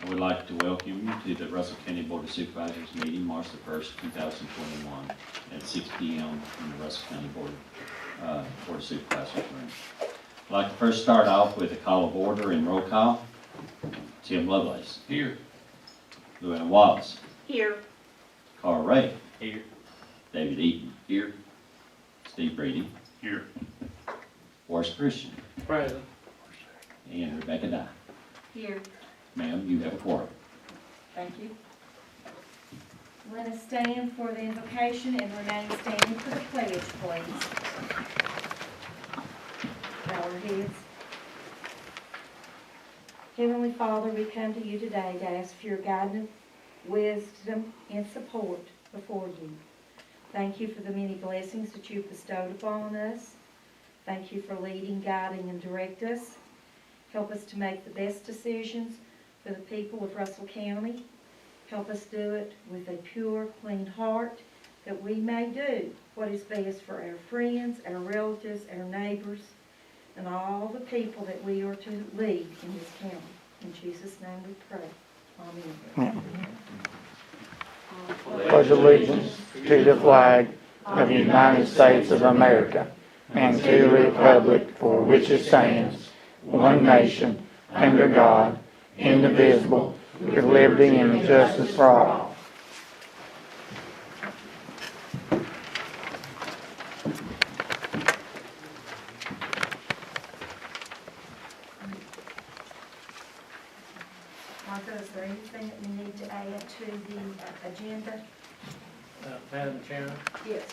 I would like to welcome you to the Russell County Board of Supervisors meeting, March the 1st, 2021, at 6 p.m. in the Russell County Board of Supervisors room. I'd like to first start off with a call of order and roll call. Tim Lovelace. Here. Luann Wallace. Here. Carl Ray. Here. David Eaton. Here. Steve Brady. Here. Forrest Christian. Present. And Rebecca Dye. Here. Ma'am, you have a quorum. Thank you. Let us stand for the invocation and remain standing for the pledge, please. Bow our heads. Heavenly Father, we come to you today to ask for your guidance, wisdom, and support before you. Thank you for the many blessings that you've bestowed upon us. Thank you for leading, guiding, and direct us. Help us to make the best decisions for the people of Russell County. Help us do it with a pure, clean heart, that we may do what is best for our friends, our relatives, our neighbors, and all the people that we are to lead in this county. In Jesus' name we pray. Amen. Pledge allegiance to the flag of the United States of America and to the republic for which it stands, one nation, under God, indivisible, with liberty and justice for all. Martha, is there anything that we need to add to the agenda? Madam Chairman, Yes.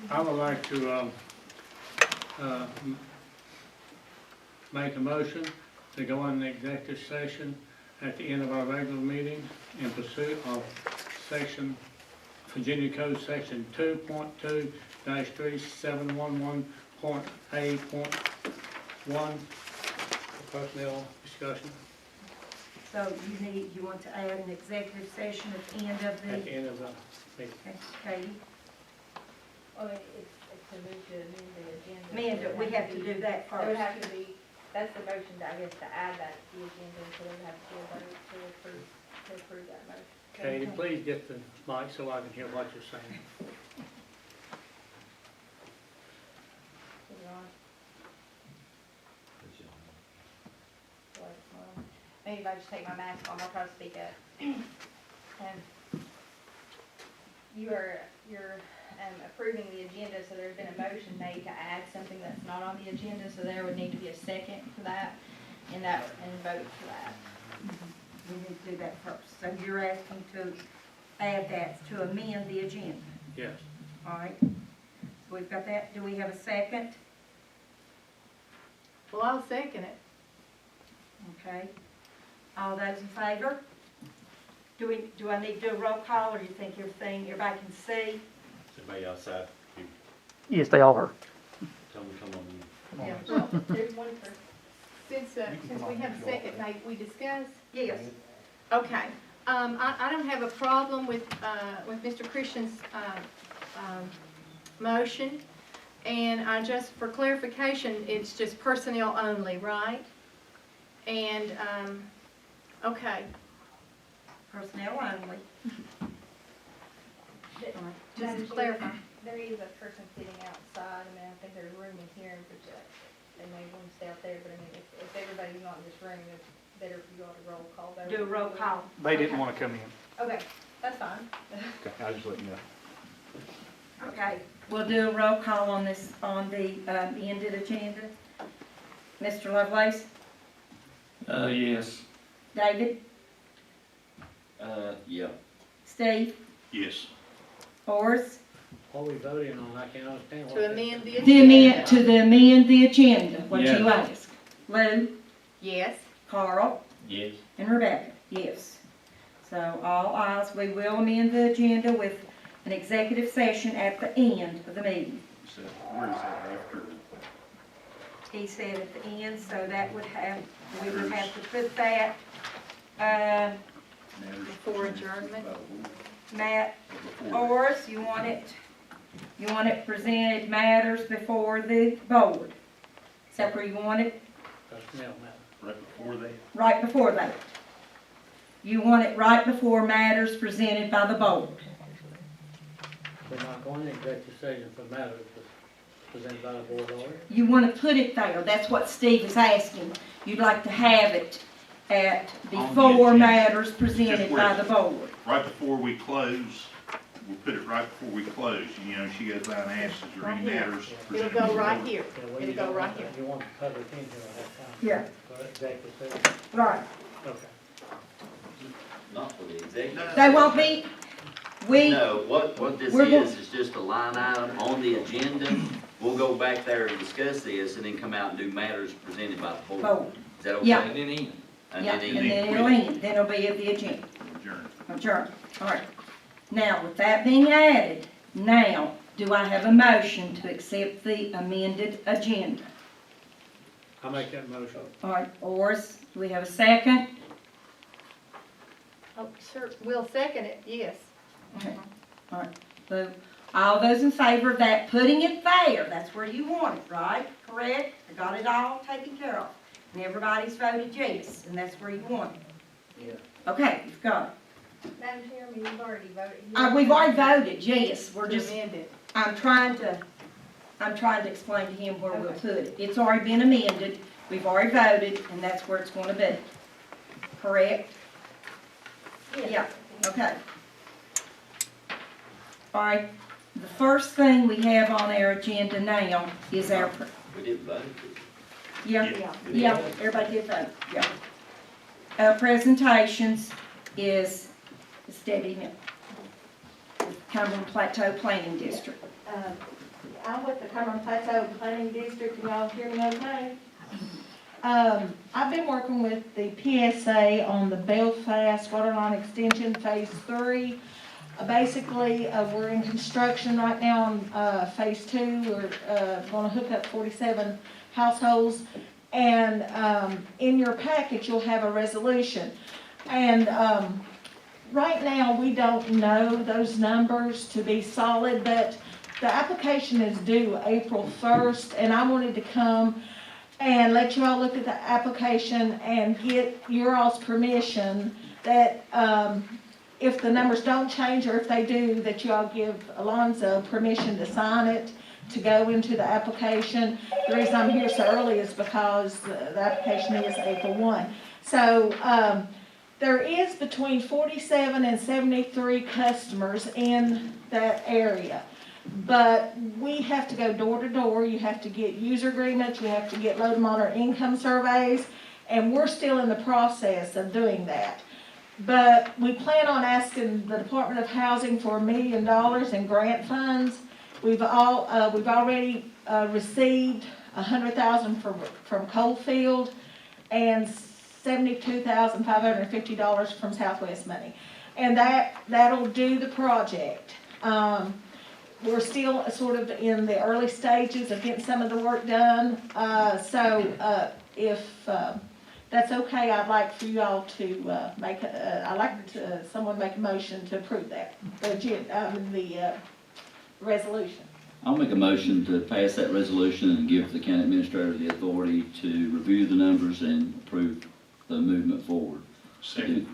I would like to make a motion to go on the executive session at the end of our regular meeting in pursuit of Virginia Code Section 2.2-3711.A.1 personnel discussion So you want to add an executive session at the end of at the the, end of the meeting. Katie? Well, it's to move to amend the agenda. Amanda, we have to do that There would first. have to be, that's the motion, I guess, to add that to the agenda, so there would have to be a vote to approve that motion. Katie, please get the mic so I can hear what you're saying. Is it on? Well, it's on. Maybe if I just take my mask off, I'll try to speak up. You're approving the agenda, so there's been a motion made to add something that's not on the agenda, so there would need to be a second for that, and vote for that. We need to do that first. So you're asking to add that, to amend the agenda. Yes. All right. So we've got that. Do we have a second? Well, I'll second it. Okay. All those in favor? Do I need to do a roll call, or do you think everybody can see? Somebody outside, Yes, they are. tell them to come on. Yeah, well, there's one for, Since we have a second, may we discuss? Yes. Okay. I don't have a problem with Mr. Christian's motion. And I just, for clarification, it's just personnel only, right? And, okay. Personnel only. Just to clarify. there is a person sitting outside, I mean, I think there's room in here, but they may want to stay out there, but I mean, if everybody's not in this room, it's better if you go to roll call. Do a roll call. They didn't want to come in. Okay, that's fine. Okay, I just let you know. Okay. We'll do a roll call on this, on the amended agenda. Mr. Lovelace? Yes. David? Yeah. Steve? Yes. Horace? What are we voting on? I can't understand what. To amend the To agenda. amend the agenda, what you Yeah. asked. Lou? Yes. Carl? Yes. And Rebecca? Yes. So all ayes, we will amend the agenda with an executive session at the end of the meeting. So, where is that after? He said at the end, so that would have, we would have to put that, Before adjournment. Matt, Horace, you want it presented matters before the board. Is that where you want it? Personnel matter. Right before that. Right before that. You want it right before matters presented by the board. We're not going to executive session for matters presented by the board order. You want to put it there, that's what Steve is asking. You'd like to have it at before agenda. matters presented by the board. Right before we close, we'll put it right before we close. You know, she goes by and asks, is there any matters It'll presented? go to the right board? here. Yeah, well, It'll you go don't right want here. the- You want the public in here at that time. Yeah. For executive session, Right. okay. Not for the executive. They won't be, we, No, what this We're go- is just a line item on the agenda. We'll go back there and discuss this and then come out and do matters presented by the board. Board. Is that okay? Yeah. And then end. And yeah, then and end. then it'll end, then it'll be at the agenda. Adjourn. Adjourn. All right. Now, with that being added, now, do I have a motion to accept the amended agenda? I'll make that motion. All right, Oris, do we have a second? Oh, sure, we'll second it, yes. Okay. All right, so, all those in favor of that, putting it there, that's where you want it, right? Correct? I got it all taken care of. And everybody's voted yes, and that's where you want it. Yeah. Okay, you've got Madam Chairman, you've already voted. it. We've already voted, yes, we're To just, amend it. I'm trying to explain to him where we'll put it. It's already been amended, we've already voted, and that's where it's gonna be. Correct? Yeah, okay. All right, the first thing we have on our agenda now is our, We did vote. yeah, everybody did vote, yeah. Our presentations is Debbie Mill, Cumberland Plateau Planning District. I'm with the Cumberland Plateau Planning District, and y'all hear me okay? I've been working with the PSA on the Belfast Waterline Extension Phase 3. Basically, we're in construction right now on Phase 2. We're gonna hook up 47 households. And in your package, you'll have a resolution. And right now, we don't know those numbers to be solid, but the application is due April 1st, and I wanted to come and let you all look at the application and get your all's permission that if the numbers don't change, or if they do, that you all give Alonzo permission to sign it, to go into the application. The reason I'm here so early is because the application is April 1. So there is between 47 and 73 customers in that area. But we have to go door to door, you have to get user agreements, you have to get low to moderate income surveys, and we're still in the process of doing that. But we plan on asking the Department of Housing for $1 million in grant funds. We've already received $100,000 from Coalfield and $72,550 from Southwest money. And that'll do the project. We're still sort of in the early stages of getting some of the work done. If that's okay, I'd like for you all to someone make a motion to approve that, the resolution. I'll make a motion to pass that resolution and give the county administrator the authority to review the numbers and approve the movement forward. Second.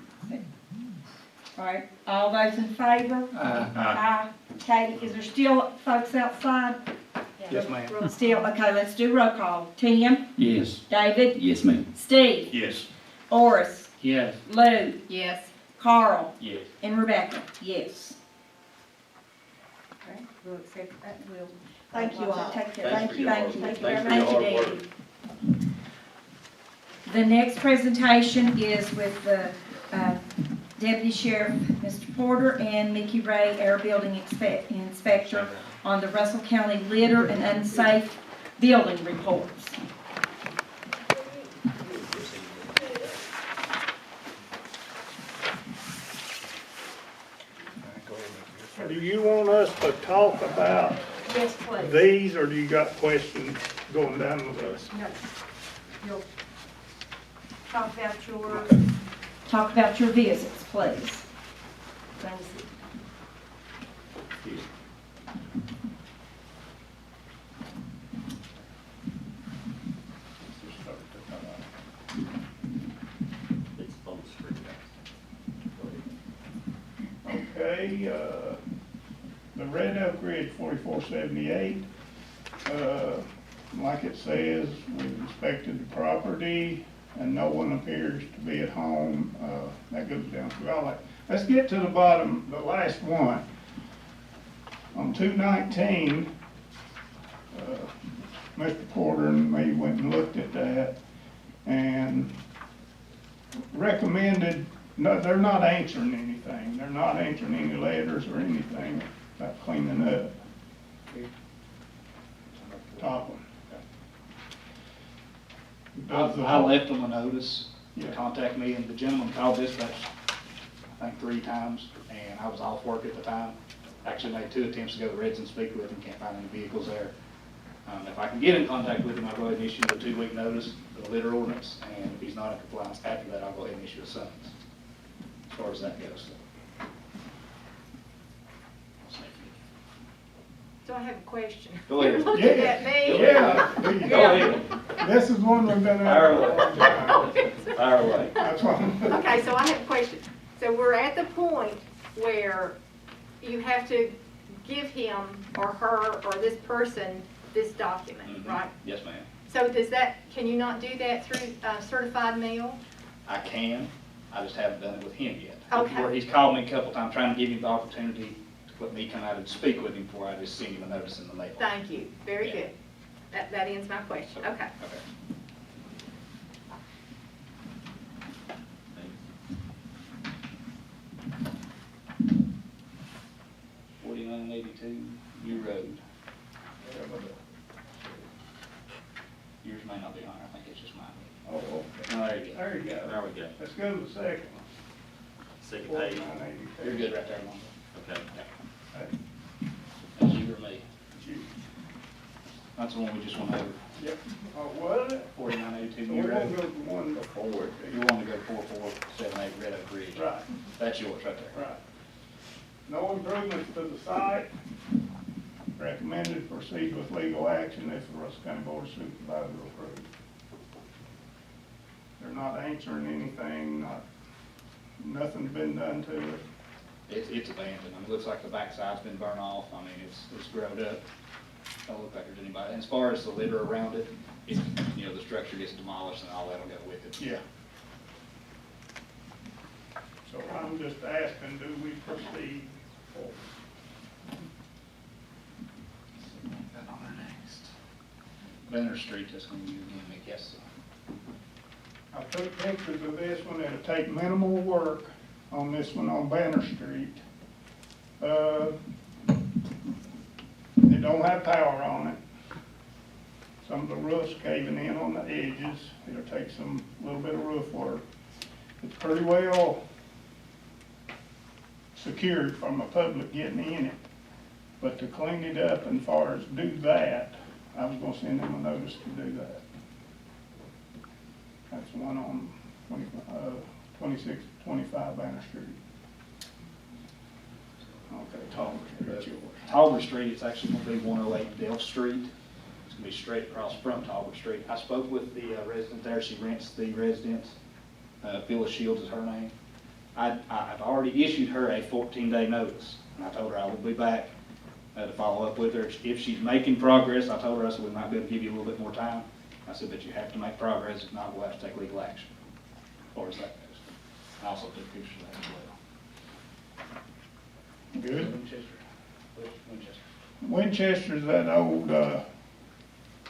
All right, all those in favor? Aye. Katie, is there still folks outside? Yes, ma'am. Still, okay, let's do roll call. Tim? Yes. David? Yes, ma'am. Steve? Yes. Oris? Yes. Lou? Yes. Carl? Yes. And Rebecca? Yes. Okay, we'll accept that, we'll. Thank you all. Take care. Thanks for your hard work. Thank you. Thanks for Thank your you, hard Debbie. The next presentation is with the Deputy Sheriff, Mr. Porter, and Mickey Ray, our building inspector, on the Russell County litter and unsafe building reports. Do you want us to talk about Yes, please. these, or do you got questions going down the list? No. You'll talk about your visits, please. Thanks. It's on the screen, guys. Okay, the Red Oak Ridge 4478, like it says, we've inspected the property and no one appears to be at home. That goes down through all that. Let's get to the bottom, the last one. On 219, Mr. Porter and me went and looked at that and recommended, no, they're not answering anything. They're not answering any letters or anything about cleaning up. Top one. I left them a notice to Yeah. contact me, and the gentleman called dispatch, I think 3 times, and I was off work at the time. Actually made 2 attempts to go to Reds and speak with him, can't find any vehicles there. If I can get in contact with him, I'll go ahead and issue a 2-week notice for the litter ordinance, and if he's not in compliance after that, I'll go ahead and issue a summons, as far as that goes. So I have a question. Go ahead. You're looking Yeah. at me. Yeah. Go ahead. This is one we've been Fire at. away. Fire away. That's what. Okay, so I have a question. So we're at the point where you have to give him or her or this person this document, right? Yes, ma'am. So does that, can you not do that through certified mail? I can, I just haven't done it with him yet. Okay. Where he's called me a couple times, trying to give him the opportunity to let me come out and speak with him before I just send him a notice in the mail. Thank you, very Yeah. good. That ends my question, okay. Okay. 4982 New Road. Yours may not be on there, I think it's just mine. Oh, okay. No, there you go. There you go. There we go. Let's go to the second one. Second page. 4982. You're good right there, Mom. Okay. Hey, That's you or me. you. That's the one we just went over. Yep. Oh, was it? 4982 So New we're gonna Road. go to the one before it. You want to go 4478 Red Oak Ridge. Right, That's yours right there. right. No improvements to the site. Recommended proceed with legal action if the Russell County Board of Supervisors approves. They're not answering anything, nothing's been done to it. It's abandoned. I mean, it looks like the backside's been burned off. I mean, it's grown up. Don't look like there's anybody. And as far as the litter around it, it's, you know, the structure gets demolished and all that'll go with it. Yeah. So I'm just asking, do we proceed forward? That on there next. Banner Street, that's gonna be you again, Mick, yes. I took pictures of this one, it'll take minimal work on this one on Banner Street. It don't have power on it. Some of the roof's caving in on the edges, it'll take some, little bit of roof work. It's pretty well secured from the public getting in it. But to clean it up and far as do that, I was gonna send them a notice to do that. That's the one on 2625 Banner Street. Okay, Talbot Street, yours. Talbot Street, it's actually gonna be 108 Delph Street. It's gonna be straight across from Talbot Street. I spoke with the resident there. She rents the residence. Phyllis Shields is her name. I've already issued her a 14-day notice, and I told her I would be back to follow up with her. If she's making progress, I told her, I said, we might be able to give you a little bit more time. I said, but you have to make progress, if not, we'll have to take legal action, as far as that goes. I also took pictures of that as well. Good. Winchester. Winchester's that old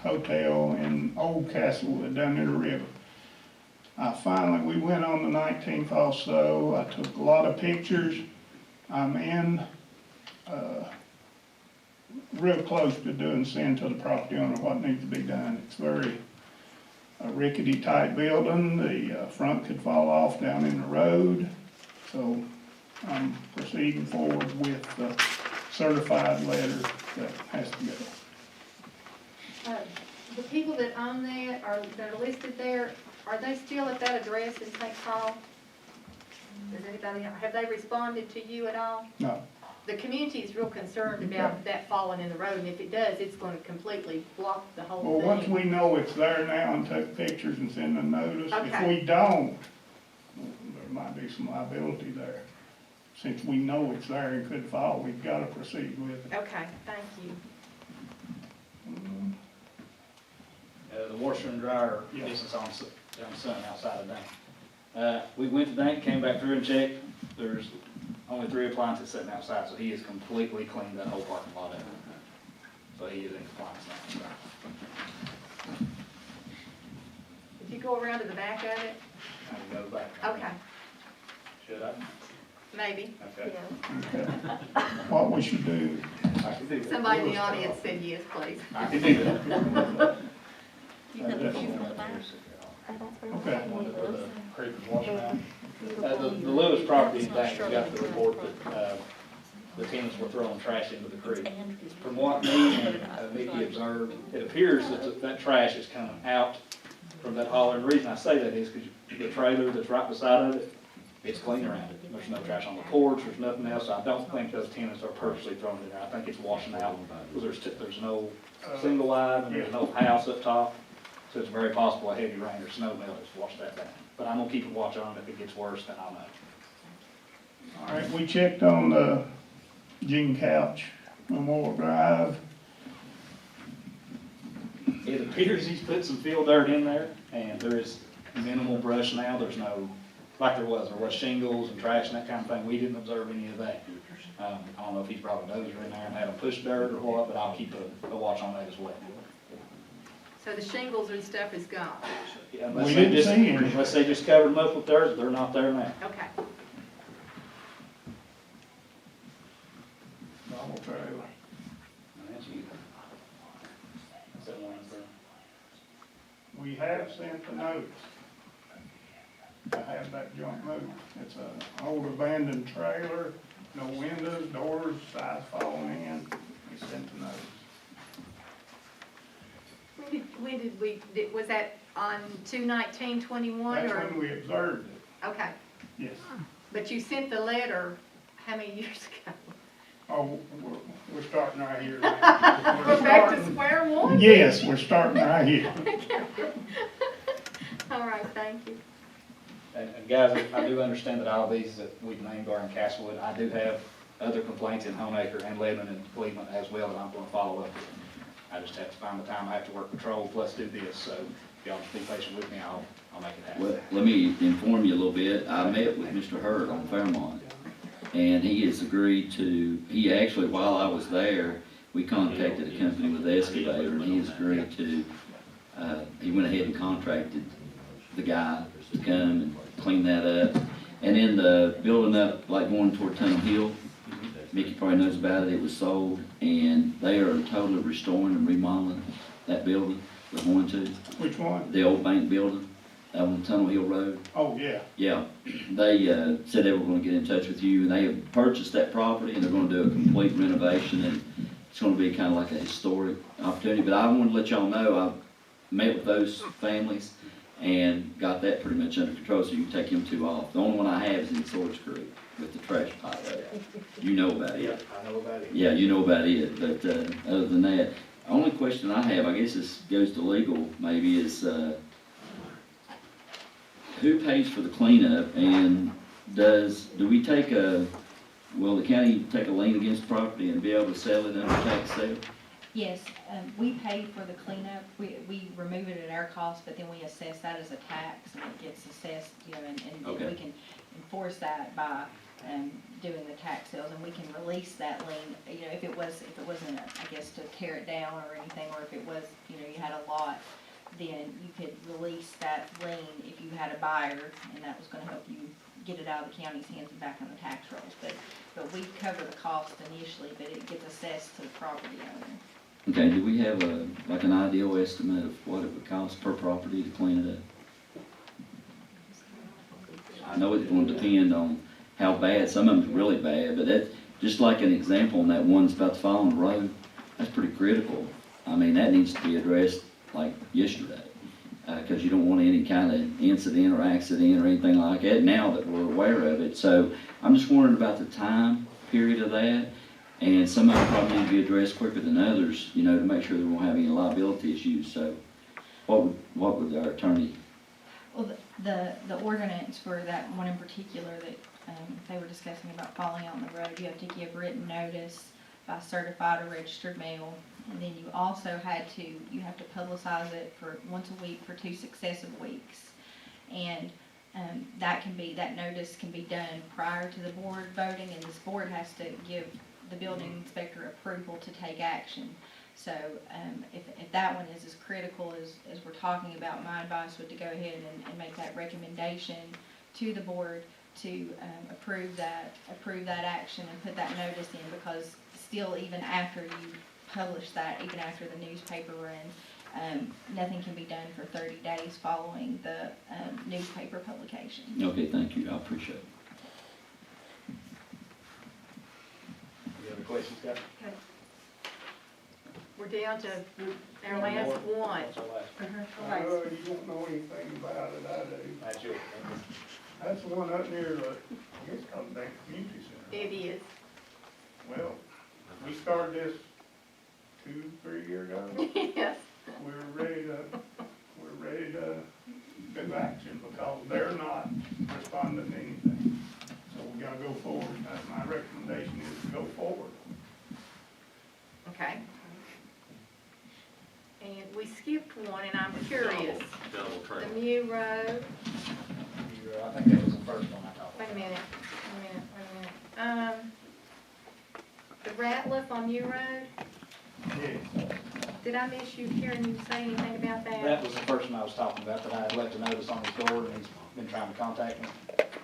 hotel in Old Castle down near the river. We went on the 19th also. I took a lot of pictures. I'm in real close to doing, send to the property owner what needs to be done. It's very rickety type building. The front could fall off down in the road. So I'm proceeding forward with the certified letter that has to go. The people that own that are listed there, are they still at that address in St. Paul? Does anybody, have they responded to you at all? No, The community is real concerned about that falling in the road, and if it does, it's going to completely block the whole thing. well, once we know it's there now and take pictures and send a notice, if Okay. we don't, there might be some liability there. since we know it's there and could fall, we've gotta proceed with it. Okay, thank you. The washer and dryer Yeah. business on Sun outside of Dane. We went to Dane, came back through and checked, there's only 3 appliances sitting outside, so he has completely cleaned that whole parking lot out. So he is in compliance now, so. If you go around to the back of it, I can go back. okay, Should I? maybe. Okay. Okay. What we should do, I can do that. Somebody in the audience said yes, please. I can do that. okay, Creek is washing out. The Lewis property in Dane, we got the report that, the tenants were throwing trash into the creek. From what me and Mickey observed, it appears that that trash is coming out from that holler. And the reason I say that is because the trailer that's right beside of it, it's clean around it. There's no trash on the porch, there's nothing else. I don't think those tenants are purposely throwing it there. I think it's washing out, because there's no single wide, and there's no house up top. So it's very possible a heavy rain or snow melt has washed that down. But I'm gonna keep a watch on it. If it gets worse, then I'll know. all right, we checked on the Gene Couch Memorial Drive. It appears he's put some field dirt in there, and there is minimal brush now. There's no, like there was shingles and trash and that kind of thing. We didn't observe any of that. I don't know if he's brought a dozer in there and had them push dirt or what, but I'll keep a watch on that as well. So the shingles and stuff is gone. Yeah, We didn't see any. unless they just covered them up with dirt, they're not there now. Okay. Double trailer. That's you. That's that one up there. We have sent the notice to have that junk moved. It's an old abandoned trailer, no windows, doors, sides falling in. We sent the notice. Was that on 2/19/21 That's or? when we observed it, Okay, yes. but you sent the letter how many years ago? Oh, we're starting right here. now. We're back to square one? Yes, we're starting right here. All right, thank you. And guys, I do understand that all these that we've named are in Castlewood. I do have other complaints in Homeacre and Lebanon and Cleveland as well that I'm gonna follow up with. I just have to find the time. I have to work patrol plus do this, so if y'all just be patient with me, I'll make it happen. Well, let me inform you a little bit. I met with Mr. Hurd on Fairmont, and he has agreed to, he actually, while I was there, we contacted a company with the excavator, and he has agreed to, he went ahead and contracted the guy to come and clean that up. And then the building up, like going toward Tunnel Hill, Mickey probably knows about it, it was sold, and they are totally restoring and remodeling that building we're going to, Which one? the old bank building on Tunnel Hill Road. Oh, yeah. Yeah, they said they were gonna get in touch with you, and they have purchased that property, and they're gonna do a complete renovation, and it's gonna be kinda like a historic opportunity. But I wanted to let y'all know, I met with those families and got that pretty much under control, so you can take them two off. The only one I have is in Swords Creek with the trash pile there. You know about it. Yeah, I know about it. Yeah, you know about it, but other than that, only question I have, I guess this goes to legal maybe, is who pays for the cleanup, and do we take will the county take a lien against the property and be able to sell it under tax sale? Yes, we pay for the cleanup, we remove it at our cost, but then we assess that as a tax, and it gets assessed, you know, and Okay. we can enforce that by, doing the tax sales, and we can release that lien, you know, if it wasn't, I guess, to tear it down or anything, or if it was, you know, you had a lot, then you could release that lien if you had a buyer, and that was gonna help you get it out of the county's hands and back on the tax rolls, but we cover the cost initially, but it gets assessed to the property owner. Okay, do we have like an ideal estimate of what it would cost per property to clean it up? I know it's gonna depend on how bad, some of them's really bad, but that's just like an example, and that one's about to fall on the road, that's pretty critical. I mean, that needs to be addressed like yesterday, because you don't want any kind of incident or accident or anything like that now that we're aware of it. So I'm just wondering about the time period of that, and some of them probably need to be addressed quicker than others, you know, to make sure they won't have any liability issues. So what would our attorney? Well, the ordinance for that one in particular that, they were discussing about falling out on the road, you have to give written notice by certified or registered mail. And then you also you have to publicize it for once a week for 2 successive weeks. And, that notice can be done prior to the board voting, and this board has to give the building inspector approval to take action. So, if that one is as critical as we're talking about, my advice would to go ahead and make that recommendation to the board to, approve that action and put that notice in, because still, even after you publish that, even after the newspaper runs, nothing can be done for 30 days following the, newspaper publication. Okay, thank you, I appreciate it. Any other questions, guys? Okay. We're down to our last one. What's our last one? You don't know anything about it, I do. That's yours. That's the one up near, I guess called the community center. It is. Well, we started this 2-3 years ago. Yes. We're ready to do action because they're not responding to anything. So we gotta go forward. That's my recommendation is to go forward. Okay. And we skipped one, and I'm curious. The New Road, I think that was the first one I talked wait about. a minute. The Ratliff on New Road, Yes. did I miss you hearing you say anything about That that? was the first one I was talking about, that I had left a notice on his door, and he's been trying to contact me.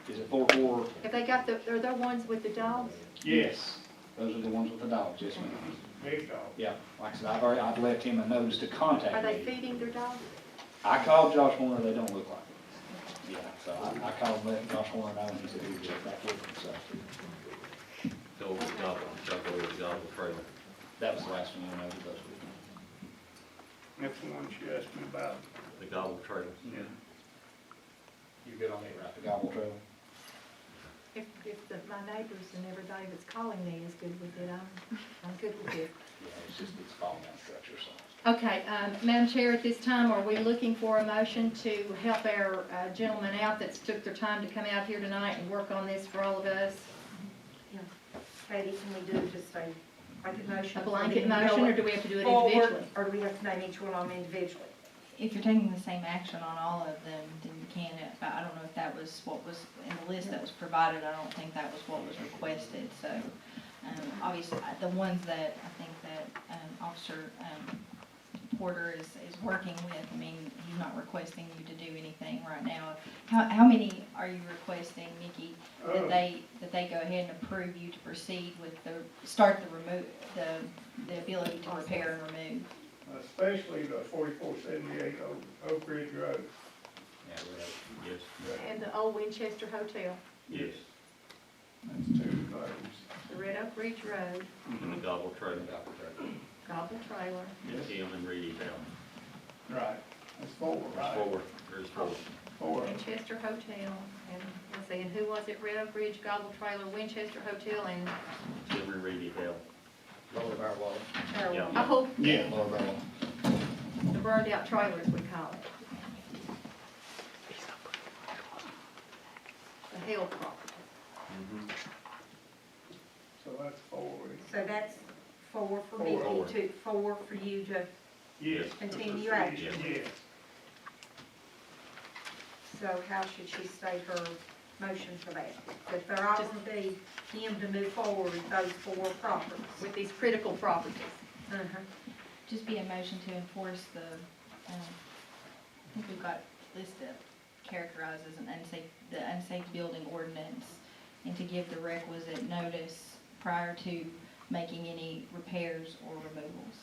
Is it 44? Have they got are there ones with the dogs? Yes. Those are the ones with the dogs, yes, ma'am. Big dog. Yeah, like I said, I've left him a notice to Are contact they me. feeding their dogs? I called Josh Warner, they don't look like it. Yeah, so I called and let Josh Warner know, and he said he would get back with them, so. That was the last one I know that those were. That's the one she asked me about. The gobble trailer. Yeah. You good on it, right, the gobble trail? If my neighbors and everybody that's calling me is good with it, I'm good with it. Yeah, it's falling down structure, so. Okay, Madam Chair, at this time, are we looking for a motion to help our gentlemen out that's took their time to come out here tonight and work on this for all of us? Katie, can we do just a blanket motion? A blanket motion, or do we have to do it individually? Or do we have to name each one of them individually? If you're taking the same action on all of them, then you can, I don't know if that was what was in the list that was provided, I don't think that was what was requested, so, obviously, the ones that I think that, Officer, Porter is working with, I mean, he's not requesting you to do anything right now. How many are you requesting, Nikki, that they go ahead and approve you to proceed with the ability to repair and remove? Especially the 4478 Oak Ridge Road. Yeah, we're Yes. And the old Winchester Hotel, Yes. That's 2 of those. the Red Oak Ridge Road, And the gobble trailer. Gobble Trailer, Yes. Him and Reedy Town. Right. That's 4, right? There's 4. 4. Winchester Hotel, and let's see, and who was it? Red Oak Ridge, Gobble Trailer, Winchester Hotel, and, Him and Reedy Town. Lower Bar Water. Yeah. oh, Yeah. Lower Bar Water. the burned out trailers, we call it. The Hill property. So that's 4. So that's 4 for Four. Mickey, 4 for you to Yes. continue action. Yes. So how should she state her motion for that? That there ought to be him to move forward with those 4 properties. With these critical properties. Just be a motion to enforce the, I think we've got listed, characterized as an unsafe building ordinance, and to give the requisite notice prior to making any repairs or removals.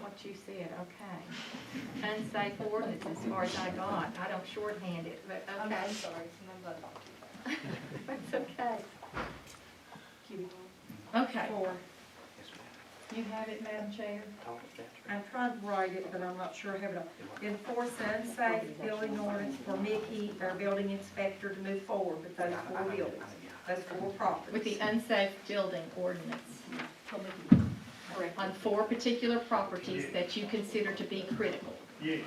What you said, okay. Unsafe ordinance as far as I got. I don't shorthand it, but okay. I'm sorry, sometimes I talk That's okay. Okay. 4. You have it, Madam Chair? I'm trying to write it, but I'm not sure I have it all. Enforce the unsafe building ordinance for Mickey, our building inspector, to move forward with those 4 buildings, those 4 properties. With the unsafe building ordinance. On 4 particular properties that you consider to be critical. Yes.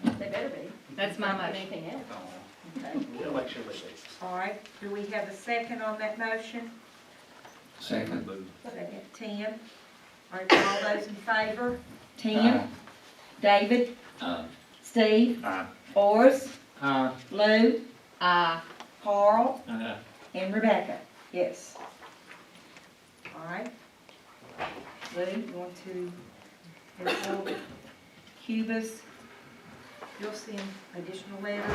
They better be. That's my Not motion. anything else. We'll make sure they do. All right, do we have a second on that motion? Second. Second, Tim. All right, all those in favor? Tim? David? Steve? Aye. Oars? Aye. Lou? Aye. Carl? Aye. And Rebecca? Yes. All right. Lou, you want to report Cuba's? You'll send additional letters?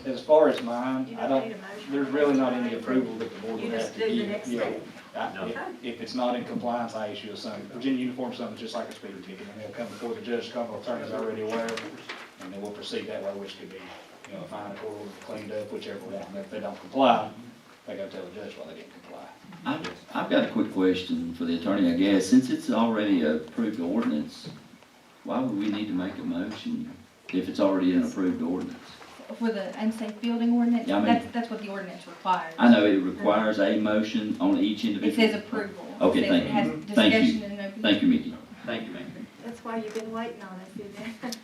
As far as mine, You I don't don't, need a motion. there's really not any approval that the board You would just have to do the give. next Yeah. step. If it's not in compliance, I issue a summons. Virginia uniform summons, just like a speeding ticket, and they'll come before the judge, Cumberland attorney's already aware, and then we'll proceed that way, which could be, a fine, a court order, cleaned up, whichever one. And if they don't comply, they gotta tell the judge why they didn't comply. I've got a quick question for the attorney, I guess. Since it's already a approved ordinance, why would we need to make a motion if it's already an approved ordinance? For the unsafe building ordinance, Yeah, I mean- that's what the ordinance requires. I know it requires a motion on each It individual. says approval. Okay, It says thank it has you. Thank you. discussion and open. Thank you, Mickey. Thank you, ma'am. That's why you've been waiting on us, isn't it?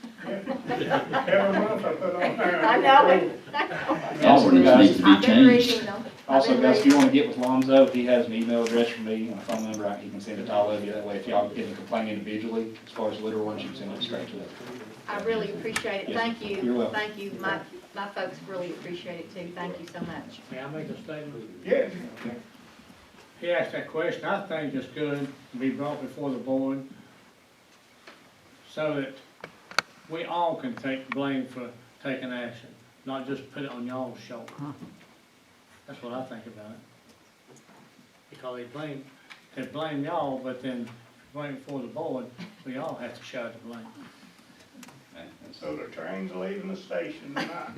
Every month I put on there. I know it. All ordinance needs to be I've been changed. reading them. Also, guys, if you wanna get with Lonzo, he has an email address for me and a phone number, he can send it to all of you. That way, if y'all get a complaint individually, as far as litter ones, you can send it straight to them. I really appreciate it. Yes, Thank you. you're welcome. Thank you. My folks really appreciate it too. Thank you so much. May I make a statement? Yes. He asked that question, I think it's good to be brought before the board so that we all can take blame for taking action, not just put it on y'all's shoulder. That's what I think about it. Because they blame y'all, but then blame for the board, we all have to share the blame. So the train's leaving the station tonight.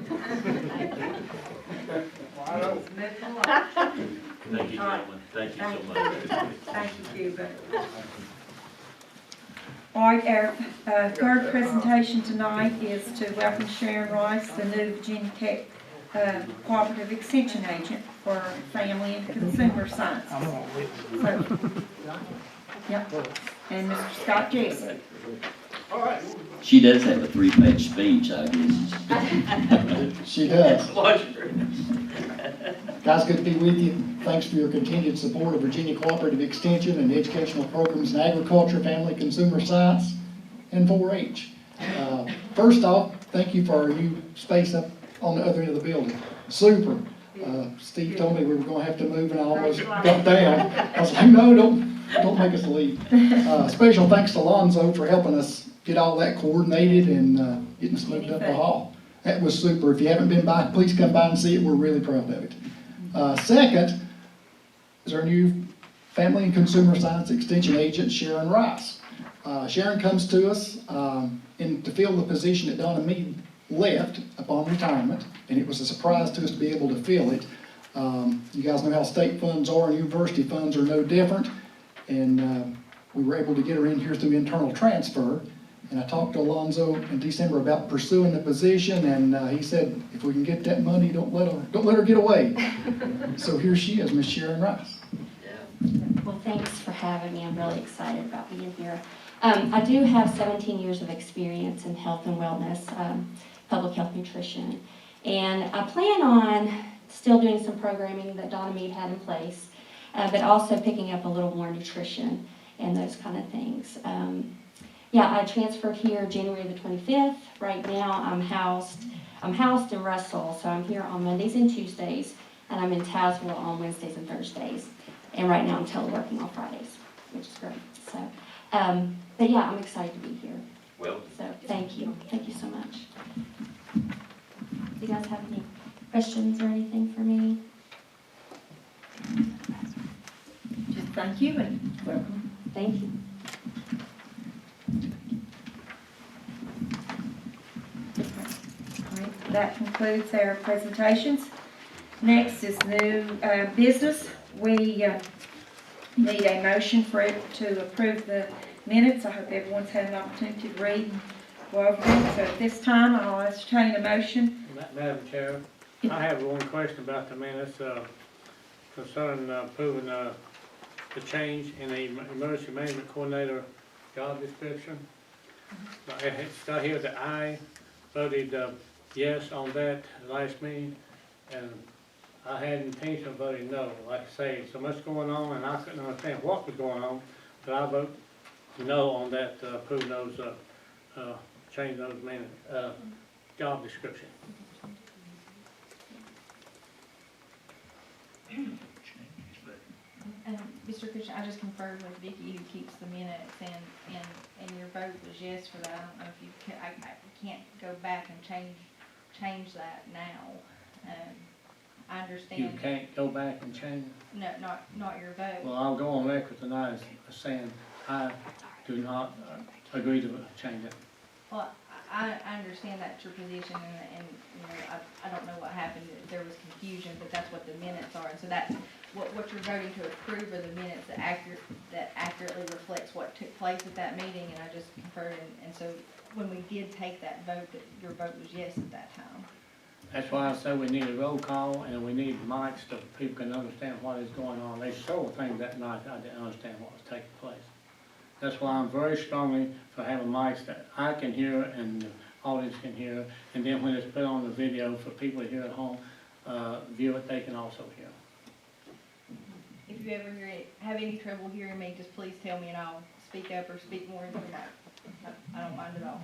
Wide open. Move along. Thank you, gentlemen. Thank you so much. Thank you, Cuba. All right, our third presentation tonight is to welcome Sharon Rice, the new Virginia Tech Cooperative Extension Agent for Family and Consumer Sciences. So, yep, and Mr. Scott Jesse. She does have a 3-page speech, I guess. She does. Watch Guys, good to be with you. Thanks for your continued support of Virginia Cooperative Extension and educational programs in agriculture, family, consumer science, and 4-H. First off, thank you for our new space up on the other end of the building. Super. Steve told me we were gonna have to move and I almost got down. I was like, no, don't make us leave. Special thanks to Lonzo for helping us get all that coordinated and getting smoothed up the hall. That was super. If you haven't been by, please come by and see it. We're really proud of it. Second is our new Family and Consumer Science Extension Agent, Sharon Rice. Sharon comes to us to fill the position that Donna Mead left upon retirement, and it was a surprise to us to be able to fill it. You guys know how state funds are and university funds are no different, and we were able to get her in here through internal transfer. And I talked to Alonzo in December about pursuing the position, and he said, if we can get that money, don't let her get away. So here she is, Miss Sharon Rice. Well, thanks for having me. I'm really excited about being here. I do have 17 years of experience in health and wellness, public health nutrition, and I plan on still doing some programming that Donna Mead had in place, but also picking up a little more nutrition and those kind of things. Yeah, I transferred here January the 25th. Right now, I'm housed in Russell, so I'm here on Mondays and Tuesdays, and I'm in Tazewell on Wednesdays and Thursdays. And right now, I'm teleworking on Fridays, which is great. So, but yeah, I'm excited to be here. Well, So, thank you so much. Do you guys have any questions or anything for me? Just thank you and welcome. Thank you. All right, that concludes our presentations. Next is new business. We need a motion for it to approve the minutes. I hope everyone's had an opportunity to read and go over them. So at this time, I'll entertain a motion. Madam Chair, I have one question about the minutes, concerning approving the change in the emergency management coordinator job description. It's got here that I voted yes on that last meeting, and I had intention of voting no. Like I say, so much going on, and I couldn't understand what was going on, but I vote no on that, approve those, change those job description. And Mr. Christian, I just confirmed with Vicky who keeps the minutes and your vote was yes for that. I don't know if you can, I can't go back and change that now. I You understand. can't go back and change. No, not your vote. Well, I'll go on record tonight as saying I do not agree to change it. Well, I understand that's your position and, you know, I don't know what happened, if there was confusion, but that's what the minutes are. And so that's, what you're voting to approve are the minutes that accurately reflects what took place at that meeting, and I just confirmed, and so when we did take that vote, that your vote was yes at that time. That's why I said we need a roll call and we need mics so people can understand what is going on. There's several things that night I didn't understand what was taking place. That's why I'm very strongly for having mics that I can hear and the audience can hear, and then when it's put on the video for people here at home, view it, they can also hear. If you ever have any trouble hearing me, just please tell me and I'll speak up or speak more into the mic. I don't mind at all.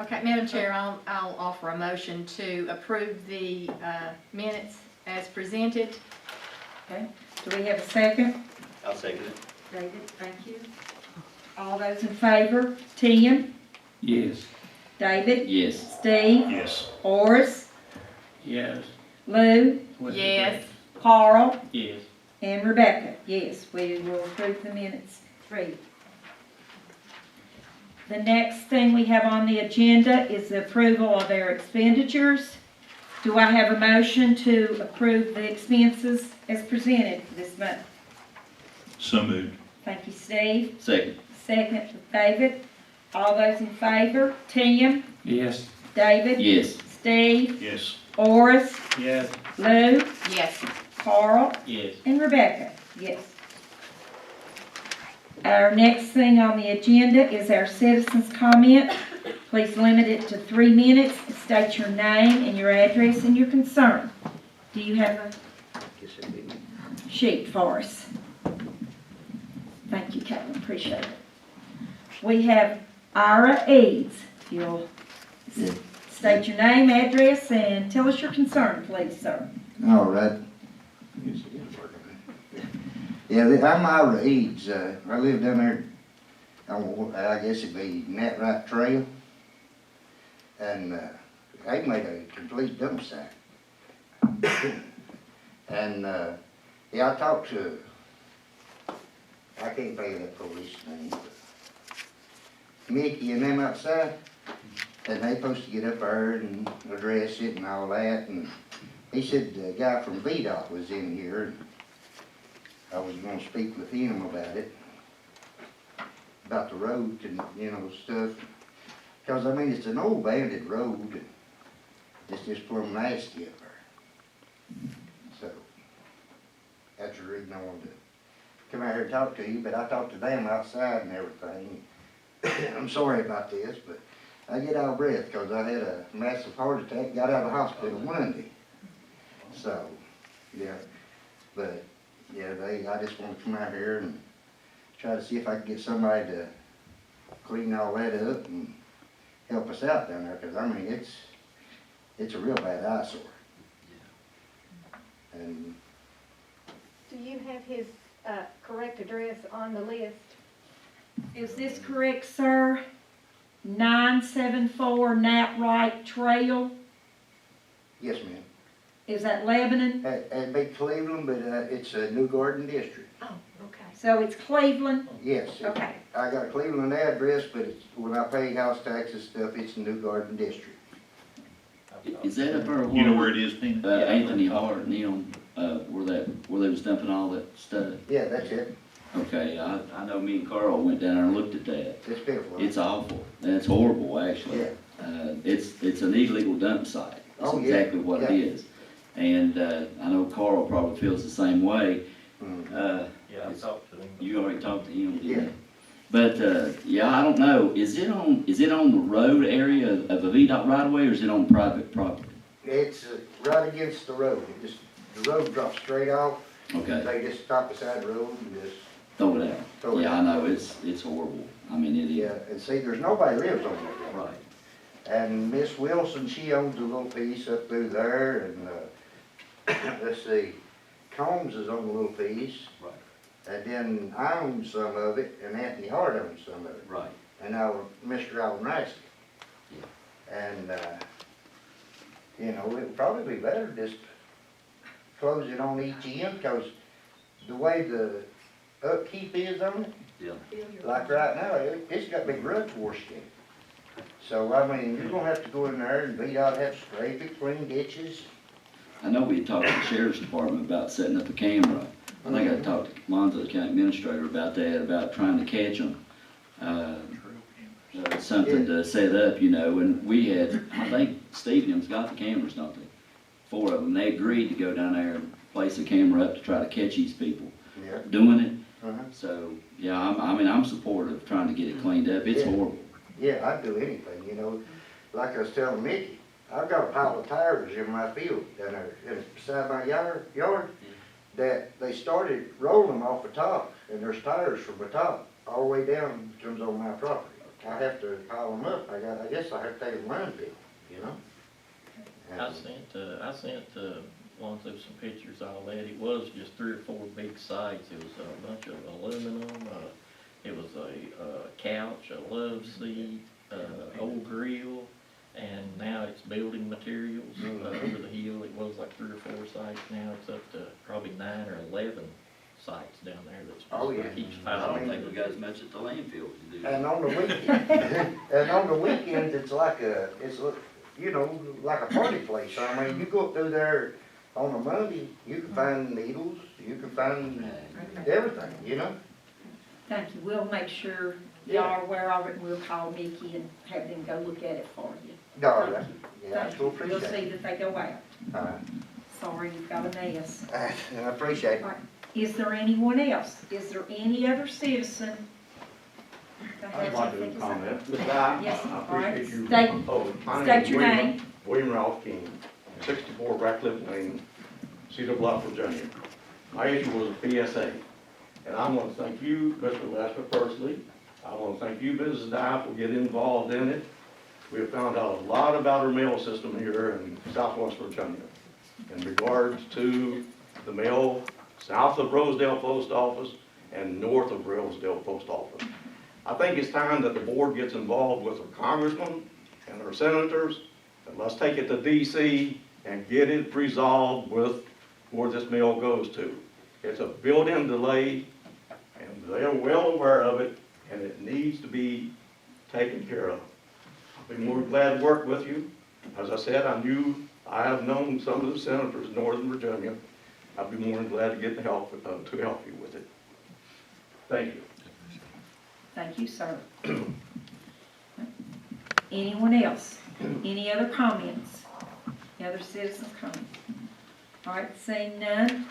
Okay, Madam Chair, I'll offer a motion to approve the minutes as presented. Okay, do we have a second? I'll second it. David, thank you. All those in favor? Tim? Yes. David? Yes. Steve? Yes. Horace? Yes. Lou? With the Yes. Carl? Yes. And Rebecca? Yes, we will approve the minutes. 3. The next thing we have on the agenda is the approval of our expenditures. Do I have a motion to approve the expenses as presented for this month? So moved. Thank you, Steve. Second. Second, David. All those in favor? Tim? Yes. David? Yes. Steve? Yes. Horace? Yes. Lou? Yes. Carl? Yes. And Rebecca? Yes. Our next thing on the agenda is our citizens' comment. Please limit it to 3 minutes. State your name and your address and your concern. Do you have a sheet for us? Thank you, Caitlin. Appreciate it. We have Ira Eads. If you'll state your name, address, and tell us your concern, please, sir. All right. Yeah, I'm Ira Eads. I live down there on, I guess it'd be Nat Wright Trail. And they made a complete dump site. And yeah, I talked to, I can't think of that police name, but Mickey and them outside. And they supposed to get up there and address it and all that. And he said the guy from VDOT was in here. And I was gonna speak with him about it, about the road and, you know, stuff. Cause I mean, it's an old banded road. It's just plumb nasty up there. So, that's the reason I wanted to come out here and talk to you, but I talked to them outside and everything. I'm sorry about this, but I get out of breath because I had a massive heart attack, got out of the hospital Monday. So, yeah, but, yeah, I just want to come out here and try to see if I can get somebody to clean all that up and help us out down there, because I mean, it's a real bad eyesore. And Do you have his correct address on the list? Is this correct, sir? 974 Nat Wright Trail? yes, ma'am. Is that Lebanon? It'd be Cleveland, but it's a New Garden district. Oh, okay. So it's Cleveland? Yes. Okay. I got a Cleveland address, but it's, when I pay house taxes stuff, it's a New Garden district. Is that up there? You know where it is, Tina? Anthony Hart and them, where they was dumping all that stuff? Yeah, that's it. Okay, I know me and Carl went down there and looked at that. It's pitiful. It's awful. That's horrible, actually. Yeah. It's an illegal dump site. That's Oh, yeah. exactly what it Yeah. is. And, I know Carl probably feels the same way. Mhm. Yeah, I talked to him. You already talked to him, didn't you? But, yeah, I don't know, is it on the road area of a VDOT right away, or is it on private property? It's right against the road. The road drops straight off. Okay, They just stop beside the road and just throw it out. throw it Yeah, I out. know, it's horrible. I mean, it is. Yeah, and see, there's nobody lives on that road. Right. And Miss Wilson, she owns a little piece up through there, and, let's see, Combs is on a little piece. Right. And then I own some of it, and Anthony Hart owns some of it. Right. And now Mr. Allen Rasky. And, you know, it would probably be better just close it on each end, because the way the upkeep is on it, Yeah. like right now, it's got big ruts washed in it. So, I mean, you're gonna have to go in there and VDOT have to scrape it, clean ditches. I know we had talked to the sheriff's department about setting up a camera. I think I talked to Lonzo, the county administrator, about that, about trying to catch them. Something to set up, you know, and we had, I think Stevens got the cameras, don't they? 4 of them. They agreed to go down there and place a camera up to try to catch these people Yeah. doing it. Uh-huh. So, yeah, I'm supportive of trying to get it cleaned up. It's Yeah. horrible. Yeah, I'd do anything, you know. Like I was telling Mickey, I've got a pile of tires in my field down there, beside my yard, that they started rolling them off the top, and there's tires from the top all the way down, comes on my property. I have to pile them up, I guess I have to take them landfill, you know? I sent Lonzo some pictures of all that. It was just 3 or 4 big sites. It was a bunch of aluminum, it was a couch, a love seat, old grill, and now it's building materials over the hill. It was like 3 or 4 sites. Now it's up to probably 9 or 11 sites down there that's Oh, yeah. keeps I don't piling. think we got as much at the landfill as you do. And on the weekend, and on the weekends, it's like you know, like a party place. I mean, you go up through there on a Monday, you can find needles, you can find everything, you know? Thank you. We'll make sure y'all are aware of it, and we'll call Mickey and have them go look at it for you. No, Thank you. yeah, I Thank still you. appreciate We'll see it. that they go out. All right. Sorry, you've got a mess. I appreciate it. All right. Is there anyone else? Is there any other citizen that I'd has like to anything to say? comment. Mr. I Yes, all right. appreciate you. State- My state is your William- name. William Ralph King, 64 Ratcliffe Lane, Cedar Bluff, Virginia. My issue was a PSA, and I want to thank you, Mr. Lester, personally. I want to thank you, Mrs. Dye, for getting involved in it. We have found out a lot about our mail system here in southwest Virginia in regards to the mail south of Rosedale Post Office and north of Rosedale Post Office. I think it's time that the board gets involved with our congressmen and our senators, and let's take it to DC and get it resolved with where this mail goes to. It's a built-in delay, and they're well aware of it, and it needs to be taken care of. I'll be more than glad to work with you. As I said, I have known some of the senators in Northern Virginia. I'd be more than glad to get the help, to help you with it. Thank you. Thank you, sir. Anyone else? Any other comments? Any other citizens' comments? All right, seeing none,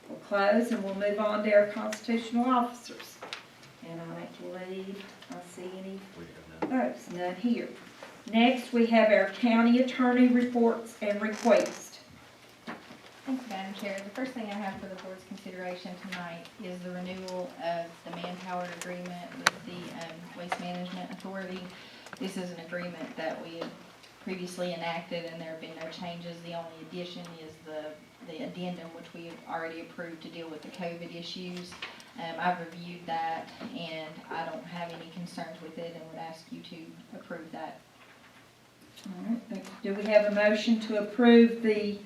we'll close and we'll move on to our constitutional officers. And I believe I see any votes, none here. Next, we have our county attorney reports and requests. Thank you, Madam Chair. The first thing I have for the board's consideration tonight is the renewal of the manpower agreement with the Waste Management Authority. This is an agreement that we had previously enacted, and there have been no changes. The only addition is the addendum, which we have already approved to deal with the COVID issues. I've reviewed that, and I don't have any concerns with it, and would ask you to approve that. All right, thank you. Do we have a motion to approve the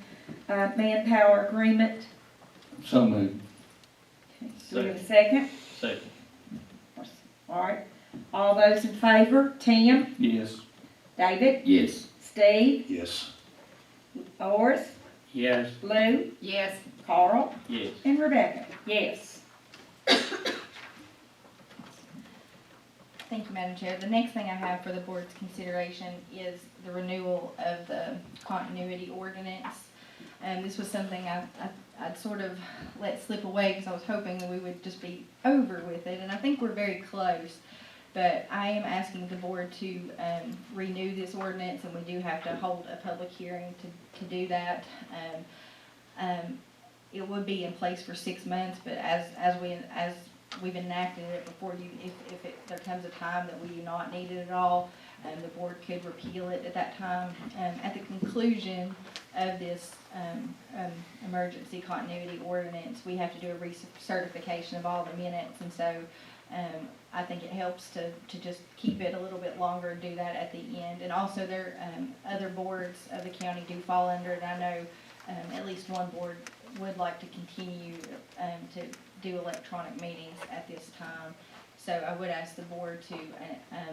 manpower agreement? So moved. Okay, do we have a second? Second. All right, all those in favor, Tim? Yes. David? Yes. Steve? Yes. Oris? Yes. Lou? Yes. Carl? Yes. And Rebecca? Yes. Thank you, Madam Chair. The next thing I have for the board's consideration is the renewal of the continuity ordinance. This was something I I'd sort of let slip away because I was hoping that we would just be over with it, and I think we're very close. But I am asking the board to renew this ordinance, and we do have to hold a public hearing to do that. It would be in place for 6 months, but as we've enacted it before you, if there comes a time that we do not need it at all, the board could repeal it at that time. At the conclusion of this emergency continuity ordinance, we have to do a recertification of all the minutes, and so I think it helps to just keep it a little bit longer and do that at the end. And also there, other boards of the county do fall under it. I know at least one board would like to continue to do electronic meetings at this time. So I would ask the board to,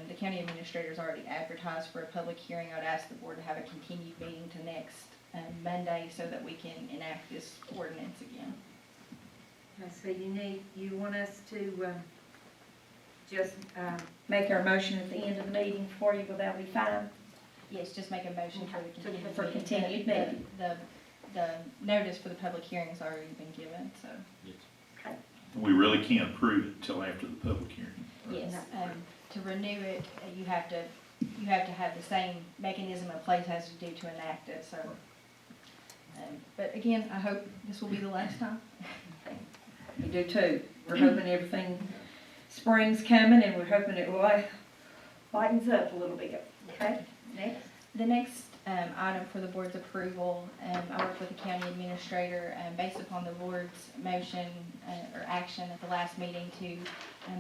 the county administrator's already advertised for a public hearing. I would ask the board to have a continued meeting to next Monday so that we can enact this ordinance again. So you want us to just make our motion at the end of the meeting for you, will that be fine? Yes, just make a motion for the continued For meeting. continued meeting. The notice for the public hearing's already been given, so. We really can't approve it until after the public hearing. Yes, to renew it, you have to have the same mechanism in place as you do to enact it, so. But again, I hope this will be the last time. We do too. We're hoping everything, spring's coming, and we're hoping it lightens up a little bit. Okay, next. The next item for the board's approval, I worked with the county administrator based upon the board's motion or action at the last meeting to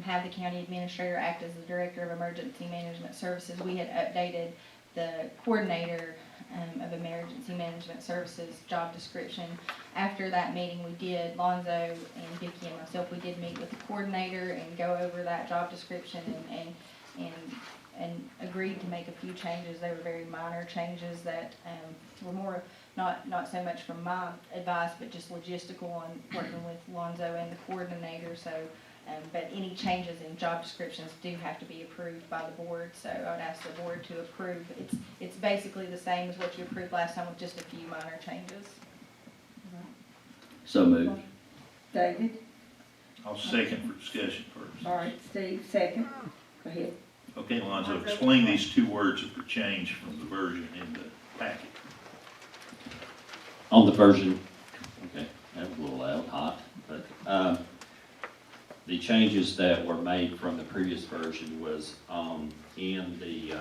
have the county administrator act as the director of emergency management services. We had updated the coordinator of emergency management services job description. After that meeting, we did, Lonzo and Vicki and myself, we did meet with the coordinator and go over that job description and agreed to make a few changes. They were very minor changes that were more, not so much from my advice, but just logistical on working with Lonzo and the coordinator. So, but any changes in job descriptions do have to be approved by the board. So I would ask the board to approve. It's basically the same as what you approved last time with just a few minor changes. So moved. David? I'll second for discussion first. All right, Steve, second. Go ahead. Okay, Lonzo, explain these two words that were changed from the version in the packet. On the version, okay, that was a little loud, hot, but the changes that were made from the previous version was in the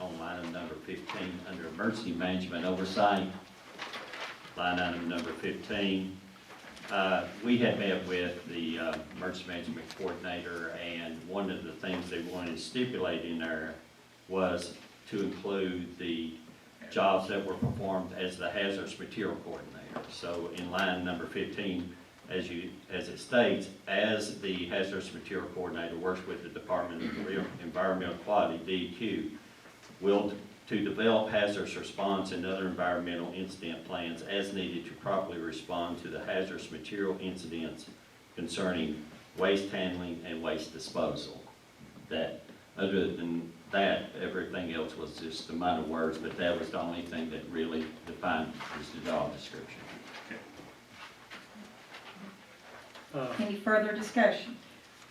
on line item number 15 under emergency management oversight, line item number 15. We had met with the emergency management coordinator, and one of the things they wanted to stipulate in there was to include the jobs that were performed as the hazardous material coordinator. So in line number 15, as it states, as the hazardous material coordinator works with the Department of Environmental Quality, DEQ, will to develop hazardous response and other environmental incident plans as needed to properly respond to the hazardous material incidents concerning waste handling and waste disposal. That, other than that, everything else was just the minor words, but that was the only thing that really defined the job description. Any further discussion?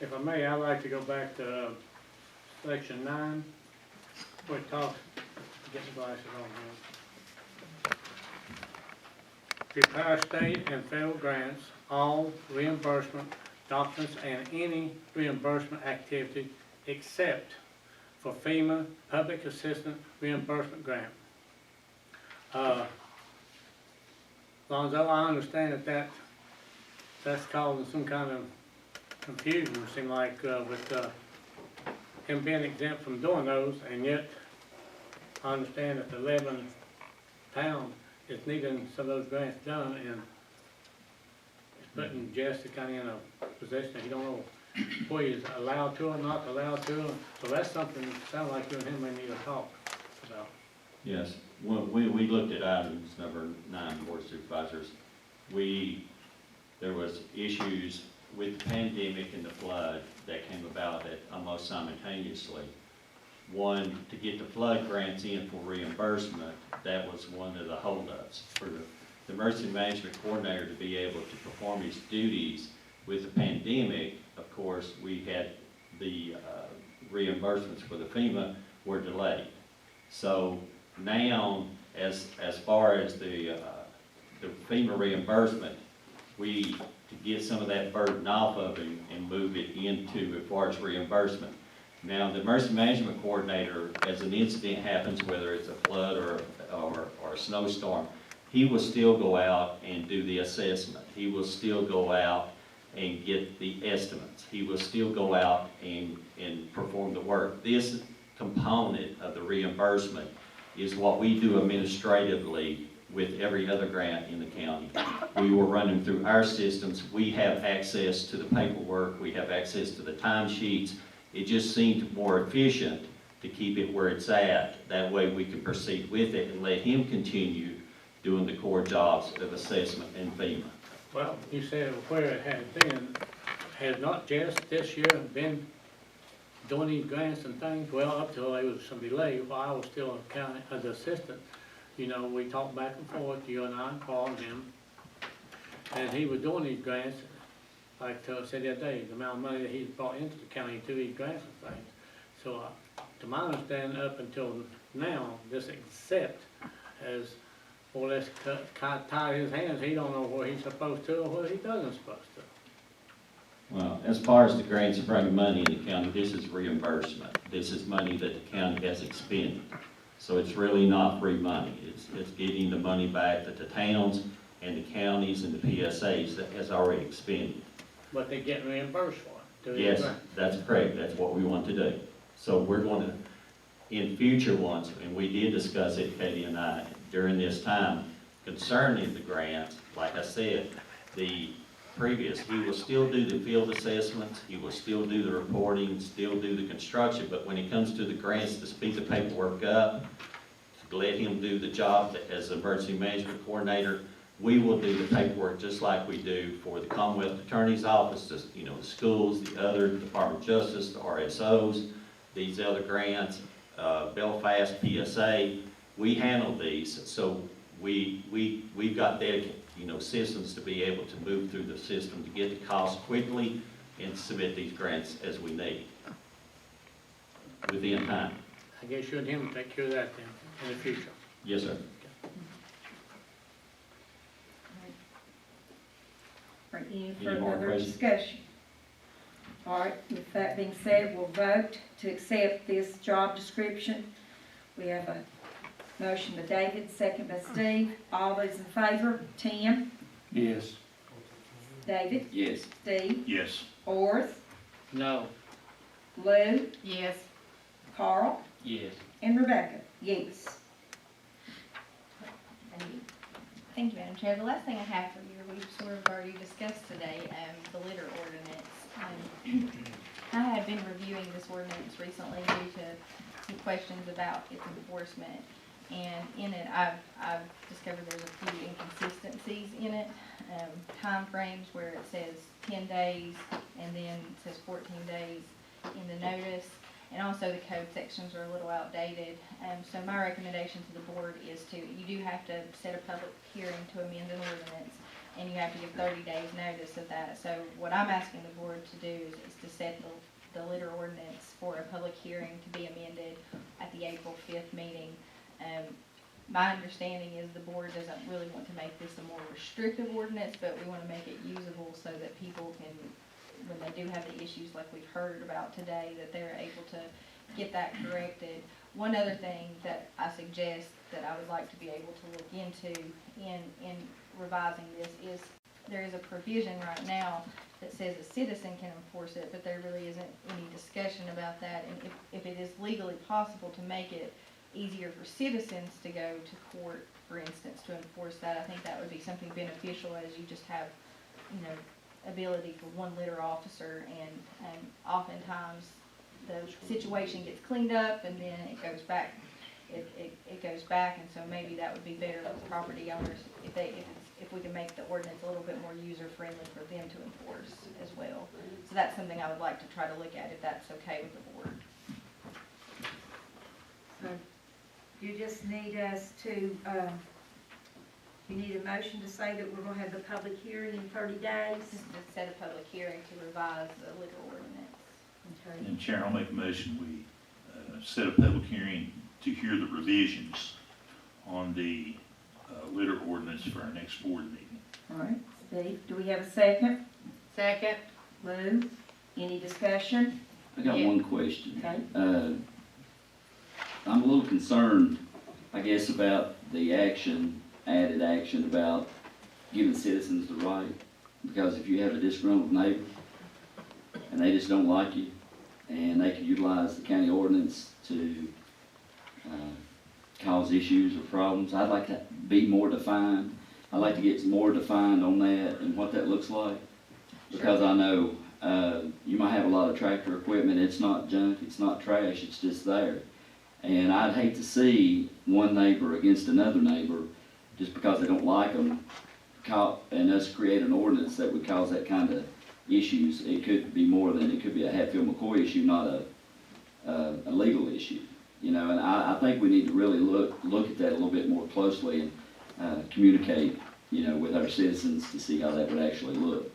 If I may, I'd like to go back to section 9, where it talks, get the glasses on here. Prepare state and federal grants, all reimbursement documents, and any reimbursement activity except for FEMA Public Assistance Reimbursement Grant. Lonzo, I understand that's causing some kind of confusion, it seems like, with him being exempt from doing those, and yet I understand that the 11 towns is needing some of those grants done, and it's putting Jesse kind of in a position that he don't know whether he's allowed to or not allowed to. So that's something that sounds like you and him may need to talk about. Yes, when we looked at items number 9, Board of Supervisors, there was issues with the pandemic and the flood that came about almost simultaneously. One, to get the flood grants in for reimbursement, that was one of the holdups the emergency management coordinator to be able to perform his duties. With the pandemic, of course, we had the reimbursements for the FEMA were delayed. So now, as far as the FEMA reimbursement, to get some of that burden off of him and move it into as far as reimbursement. Now, the emergency management coordinator, as an incident happens, whether it's a flood or a snowstorm, he will still go out and do the assessment. He will still go out and get the estimates. He will still go out and perform the work. This component of the reimbursement is what we do administratively with every other grant in the county. We will run them through our systems. We have access to the paperwork. We have access to the timesheets. It just seemed more efficient to keep it where it's at. That way we can proceed with it and let him continue doing the core jobs of assessment and FEMA. Well, you said where it had been, has not just this year been doing these grants and things? Well, up till there was some delay while I was still in county as assistant. You know, we talked back and forth, you and I, and Paul and him, and he was doing these grants, like I said the other day, the amount of money that he's brought into the county to these grants and things. So, to my understanding, up until now, this accept has more or less tied his hands. He don't know what he's supposed to or what he doesn't supposed to. Well, as far as the grants bringing money in the county, this is reimbursement. This is money that the county has expended. So it's really not free money. It's getting the money back that the towns and the counties and the PSAs that has already expended. But they're getting reimbursed for it. Yes, that's correct. That's what we want to do. So we're going to, in future ones, and we did discuss it, Katie and I, during this time, concerning the grants, like I said, the previous, he will still do the field assessments, he will still do the reporting, still do the construction, but when it comes to the grants to speed the paperwork up, to let him do the job as emergency management coordinator, we will do the paperwork just like we do for the Commonwealth Attorney's Office, the schools, the other Department of Justice, the RSOs, these other grants, Belfast, PSA. We handle these, so we've got dedicated, systems to be able to move through the system to get the costs quickly and submit these grants as we need within time. I guess you and him will take care of that then, in the future. Yes, sir. Or any Any more further questions? discussion? All right, with that being said, we'll vote to accept this job description. We have a motion by David, second by Steve. All those in favor? Tim? Yes. David? Yes. Steve? Yes. Orth? No. Lou? Yes. Carl? Yes. And Rebecca? Yes. Thank you, Madam Chair. The last thing I have for you, we've sort of already discussed today, the litter ordinance. I had been reviewing this ordinance recently due to some questions about its enforcement. And in it, I've discovered there's a few inconsistencies in it. Time frames where it says 10 days and then it says 14 days in the notice. And also the code sections are a little outdated. So my recommendation to the board is you do have to set a public hearing to amend an ordinance, and you have to give 30 days notice of that. So what I'm asking the board to do is to set the litter ordinance for a public hearing to be amended at the April 5th meeting. My understanding is the board doesn't really want to make this a more restrictive ordinance, but we want to make it usable so that people can, when they do have the issues like we've heard about today, that they're able to get that corrected. One other thing that I suggest that I would like to be able to look into in revising this is there is a provision right now that says a citizen can enforce it, but there really isn't any discussion about that. And if it is legally possible to make it easier for citizens to go to court, for instance, to enforce that, I think that would be something beneficial, as you just have, ability for one litter officer, and oftentimes the situation gets cleaned up and then it goes back. It goes back, and so maybe that would be better for property owners if we can make the ordinance a little bit more user friendly for them to enforce as well. So that's something I would like to try to look at, if that's okay with the board. So you just need us to You need a motion to say that we're gonna have the public hearing in 30 days? Just to set a public hearing to revise the liquor ordinance. Okay. And Chair, I'll make a motion, we set a public hearing to hear the revisions on the litter ordinance for our next board meeting. All right, Steve, do we have a second? Second. Lou, any discussion? I got Yeah. one question. Okay. I'm a little concerned, I guess, about the added action about giving citizens the right. Because if you have a disgruntled neighbor and they just don't like you, and they can utilize the county ordinance to cause issues or problems, I'd like to be more defined. I'd like to get more defined on that and what that looks like. Because I know you might have a lot of tractor equipment, it's not junk, it's not trash, it's just there. And I'd hate to see one neighbor against another neighbor just because they don't like them, and us create an ordinance that would cause that kind of issues. It could be more than, it could be a Hatfield-McCoy issue, not a legal issue. You know, and I think we need to really look at that a little bit more closely and communicate, you know, with our citizens to see how that would actually look.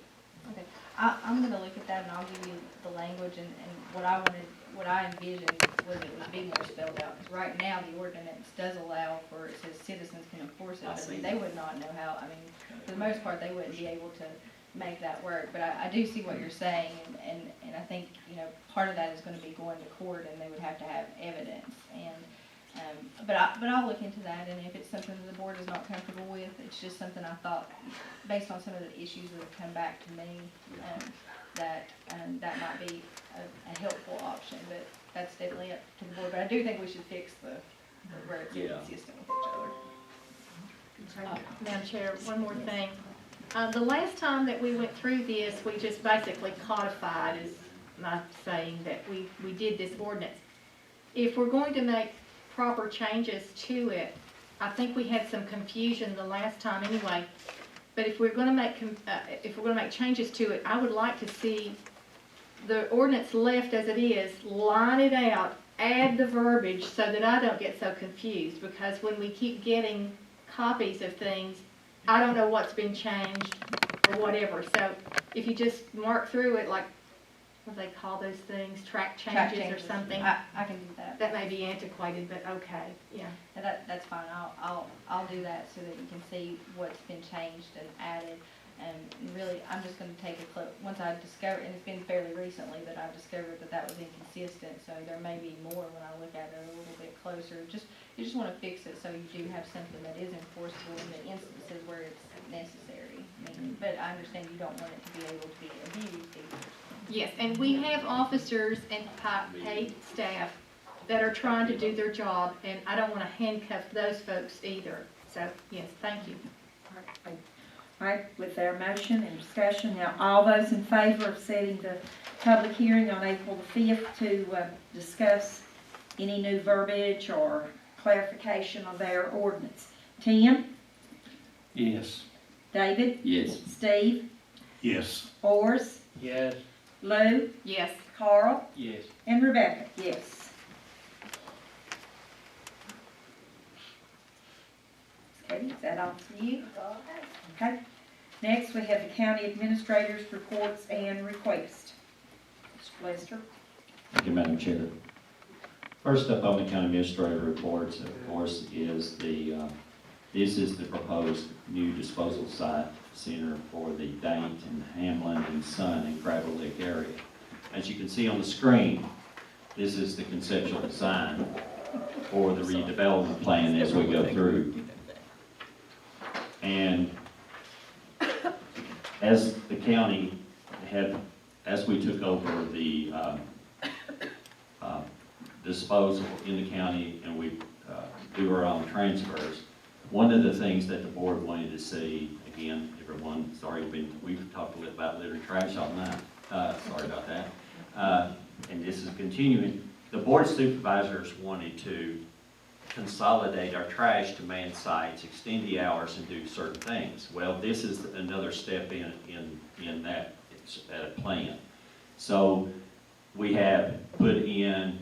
Okay, I'm gonna look at that and I'll give you the language and what I envisioned was it would be more spelled out. Because right now, the ordinance does allow for, it says citizens can enforce it, but they would not know how, I mean, for the most part, they wouldn't be able to make that work. But I do see what you're saying, and I think, you know, part of that is gonna be going to court and they would have to have evidence. But I'll look into that, and if it's something that the board is not comfortable with, it's just something I thought, based on some of the issues that have come back to me, that might be a helpful option, but that's definitely up to the board. But I do think we should fix where it's inconsistent with each other. Madam Chair, one more thing. The last time that we went through this, we just basically codified, is my saying, that we did this ordinance. If we're going to make proper changes to it, I think we had some confusion the last time anyway, but if we're gonna make changes to it, I would like to see the ordinance left as it is, line it out, add the verbiage so that I don't get so confused, because when we keep getting copies of things, I don't know what's been changed or whatever. So if you just mark through it, like, what do they call those things, track changes or something? I can do that. That may be antiquated, but okay, yeah. That's fine. I'll do that so that you can see what's been changed and added. And really, I'm just gonna take a clip, once I discover, and it's been fairly recently that I've discovered that was inconsistent, so there may be more when I look at it a little bit closer. You just wanna fix it so you do have something that is enforceable in the instances where it's necessary. But I understand you don't want it to be able to be abused either. Yes, and we have officers and paid staff that are trying to do their job, and I don't wanna handcuff those folks either. So, yes, thank you. All right, with our motion and discussion, now all those in favor of setting the public hearing on April the 5th to discuss any new verbiage or clarification of their ordinance? Tim? Yes. David? Yes. Steve? Yes. Yes. Horace? Lou? Yes. Carl? Yes. And Rebecca? Yes. Okay, is that all for you? Okay. Next, we have the county administrator's reports and requests. Mr. Lester? Thank you, Madam Chair. First up on the county administrator reports, of course, is this is the proposed new disposal site center for the Dainton, Hamlin, and Sun and Gravel Lick area. As you can see on the screen, this is the conceptual design for the redevelopment plan as we go through. And as the county as we took over the disposal in the county and we do our own transfers, one of the things that the board wanted to see, again, everyone's already we've talked a little about litter and trash all night. Sorry about that. And this is continuing. The board of supervisors wanted to consolidate our trash to man sites, extend the hours, and do certain things. Well, this is another step in that plan. So we have put in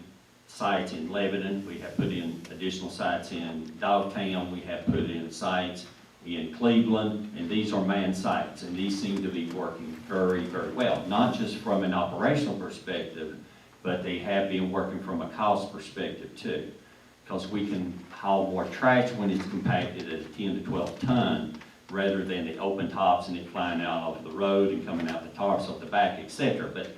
sites in Lebanon, we have put in additional sites in Dogtown, we have put in sites in Cleveland, and these are manned sites, and these seem to be working very, very well, not just from an operational perspective, but they have been working from a cost perspective too. Because we can haul more trash when it's compacted at 10 to 12 ton, rather than the open tops and it flying out off the road and coming out the tarps off the back, etc. But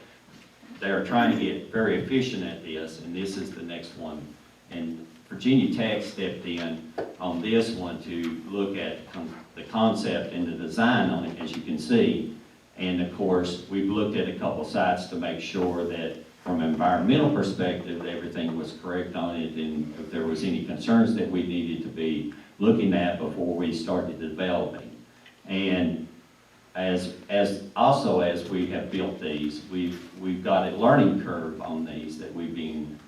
they're trying to get very efficient at this, and this is the next one. And Virginia Tech stepped in on this one to look at the concept and the design on it, as you can see. And of course, we've looked at a couple sites to make sure that from an environmental perspective, everything was correct on it, and if there was any concerns that we needed to be looking at before we started developing. And as we have built these, we've got a learning curve on these that we've been,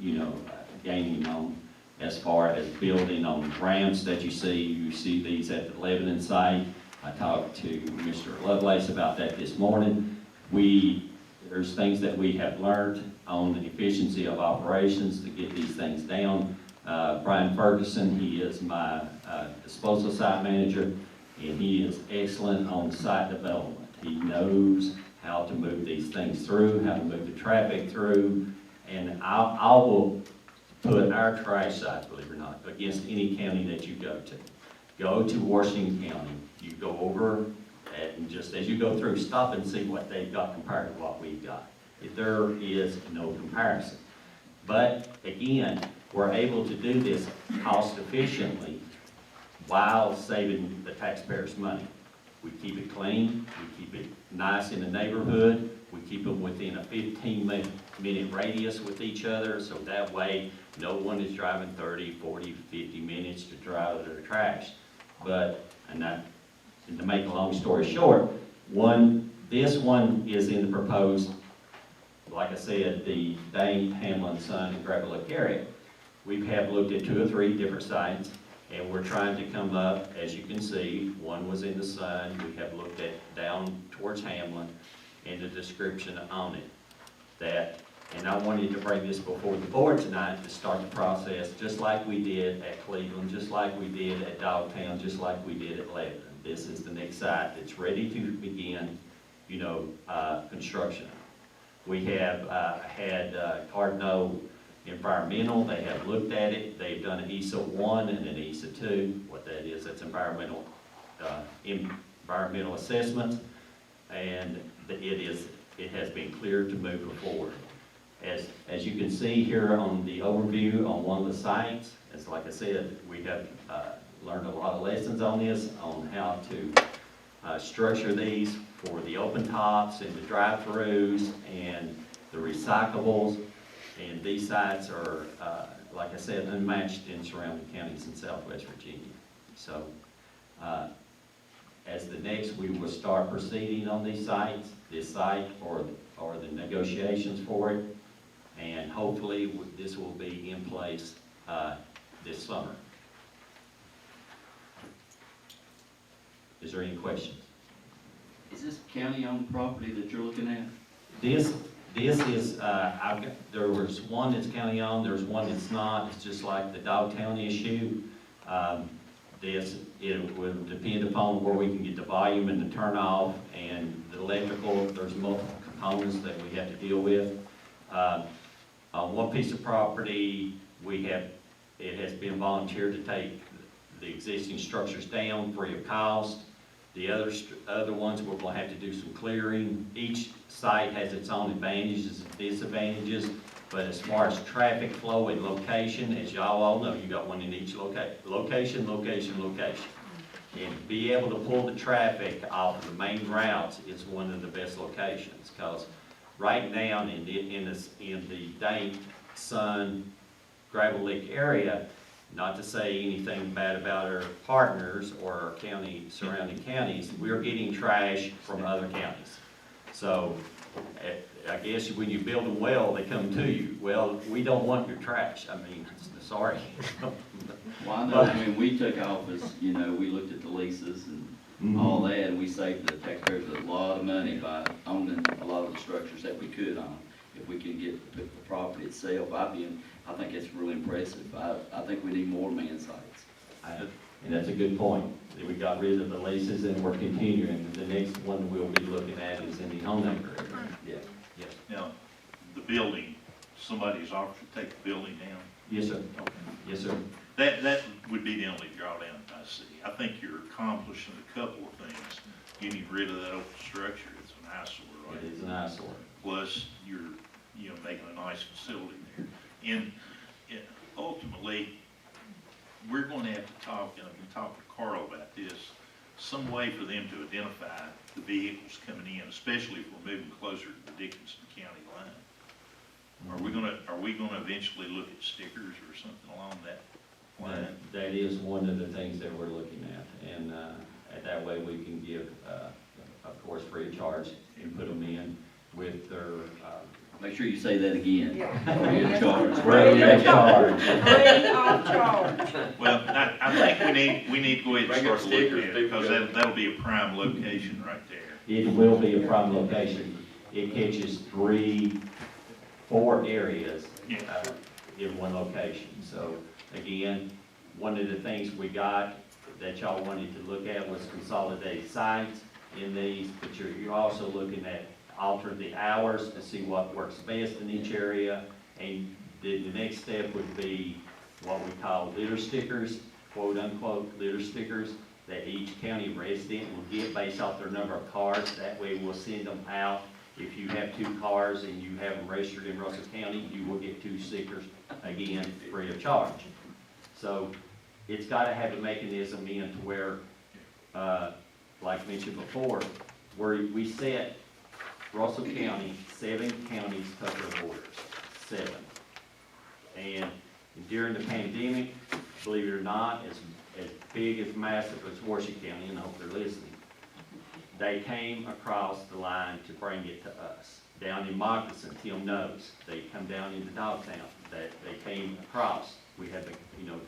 gaining on, as far as building on ramps that you see these at the Lebanon site. I talked to Mr. Lovelace about that this morning. There's things that we have learned on the efficiency of operations to get these things down. Brian Ferguson, he is my disposal site manager, and he is excellent on site development. He knows how to move these things through, how to move the traffic through, and I will put our trash sites, believe it or not, against any county that you go to. Go to Washington County, you go over, and just as you go through, stop and see what they've got compared to what we've got. There is no comparison. But again, we're able to do this cost efficiently while saving the taxpayers' money. We keep it clean, we keep it nice in the neighborhood, we keep them within a 15-minute radius with each other, so that way no one is driving 30, 40, 50 minutes to drive their trash. And to make a long story short, this one is in the proposed, like I said, the Dane, Hamlin, Sun, and Gravel Lake area. We have looked at 2 or 3 different sites, and we're trying to come up, as you can see, one was in the Sun, we have looked at down towards Hamlin, and the description on it. And I wanted to bring this before the board tonight to start the process, just like we did at Cleveland, just like we did at Dogtown, just like we did at Lebanon. This is the next site that's ready to begin, construction. We have had Cardinal Environmental, they have looked at it, they've done an ESA 1 and an ESA 2. What that is, that's environmental assessment, and it has been cleared to move forward. As you can see here on the overview on one of the sites, as like I said, we have learned a lot of lessons on this, on how to structure these for the open tops and the drive-throughs and the recyclables. And these sites are, like I said, unmatched in surrounding counties in Southwest Virginia. So as the next, we will start proceeding on these sites, this site or the negotiations for it. And hopefully this will be in place this summer. Is there any questions? Is this county-owned property that you're looking at? This is, there was one that's county-owned, there's one that's not. It's just like the Dogtown issue. It would depend upon where we can get the volume and the turn-off and the electrical. There's multiple components that we have to deal with. On one piece of property, it has been volunteered to take the existing structures down free of cost. The other ones, we're going to have to do some clearing. Each site has its own advantages and disadvantages, but as far as traffic flow and location, as y'all all know, you got one in each location. And be able to pull the traffic off of the main routes is one of the best locations, because right now in the Dane, Sun, Gravel Lick area, not to say anything bad about our partners or our surrounding counties, we're getting trash from other counties. So I guess when you build them well, they come to you. Well, we don't want your trash. I mean, sorry. Well, I know, I mean, we took office, we looked at the leases and all that, and we saved the taxpayers a lot of money by owning a lot of the structures that we could own. If we can get the property itself, I think it's really impressive. I think we need more man sites. And that's a good point. We got rid of the leases and we're continuing. The next one we'll be looking at is in the homemaker area. Yeah, yes. Now, the building, somebody's offered to take the building down. Yes, sir. Yes, sir. That would be the only drawdown I see. I think you're accomplishing a couple of things. Getting rid of that old structure, it's an eyesore, right? It is an eyesore. Plus, you're, making a nice facility there. And ultimately, we're going to have to talk, and I've been talking to Carl about this, some way for them to identify the vehicles coming in, especially if we're moving closer to the Dickinson County line. Are we gonna eventually look at stickers or something along that line? That is one of the things that we're looking at, and that way we can give, of course, free of charge and put them in with their. Make sure you say that again. Free Free of charge. Free of charge. Free of charge. Well, I think we need to go ahead and Make it start looking stickers, at it, because that'll be a prime location right there. It will be a prime location. It catches 4 areas in one location. So again, one of the things we got that y'all wanted to look at was consolidated sites in these, but you're also looking at altering the hours to see what works best in each area. And then the next step would be what we call litter stickers, quote unquote litter stickers, that each county resident will get based off their number of cars. That way we'll send them out. If you have 2 cars and you have them registered in Russell County, you will get 2 stickers, again, free of charge. So it's got to have a mechanism in to where, like mentioned before, where we set Russell County, 7 counties cut their borders, 7. And during the pandemic, believe it or not, as big, as massive as Washington County, and I hope they're listening, they came across the line to bring it to us. Down in Moccasin, Tim knows, they come down into Dogtown, that they came across. We had the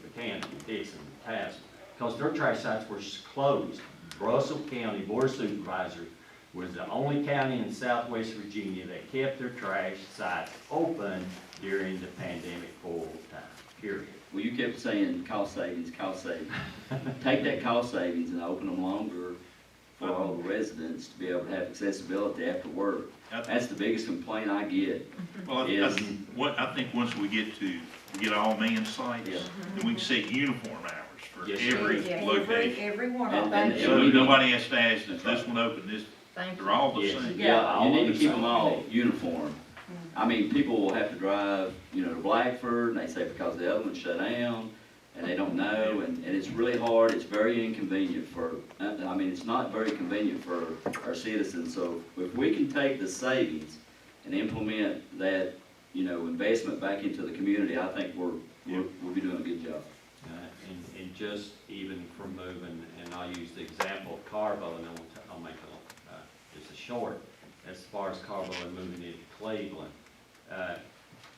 Buchanan, Dixon, Tassel, because their trash sites were closed. Russell County Board of Supervisors was the only county in Southwest Virginia that kept their trash sites open during the pandemic full time, period. Well, you kept saying cost savings, cost savings. Take that cost savings and open them longer for all the residents to be able to have accessibility after work. That's the biggest complaint I get. Well, I think once we get all man sites, then we can set uniform hours for every location. Every one And- of them. and- So nobody has to ask, is this one open, they're all the same. Yeah, you need to keep them all uniform. I mean, people will have to drive, to Blackford, and they say because the other one shut down, and they don't know, and it's really hard, it's very inconvenient it's not very convenient for our citizens, so if we can take the savings and implement that, investment back into the community, I think we'll be doing a good job. And just even from moving, and I'll use the example of Carbo, and then I'll make just a short, as far as Carbo and moving it to Cleveland.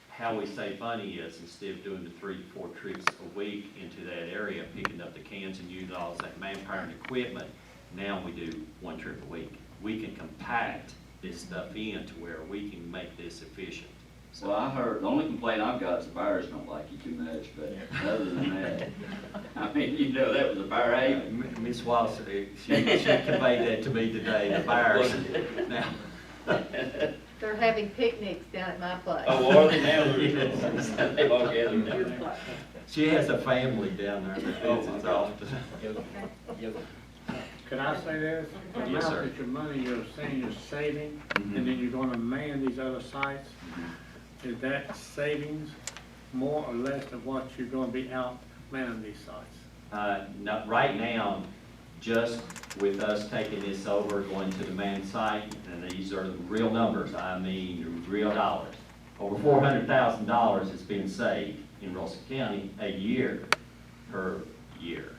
How we save money is, instead of doing the 3 to 4 trips a week into that area, picking up the cans and using all that manpower and equipment, now we do 1 trip a week. We can compact this stuff in to where we can make this efficient. Well, I heard, the only complaint I've got is the buyers don't like you too much, but other than that, that was a buyer hate. Ms. Wallace, she conveyed that to me today, the buyers. Now, They're having picnics down at my place. Oh, are they now? They've all gathered down. she has a family down there that visits often. Can I say this? The Yes, amount sir. that your money you're saying you're saving, and then you're gonna man these other sites, is that savings more or less of what you're gonna be out manning these sites? No, right now, just with us taking this over, going to the man site, and these are the real numbers, I mean, real dollars. Over $400,000 has been saved in Russell County a year per year.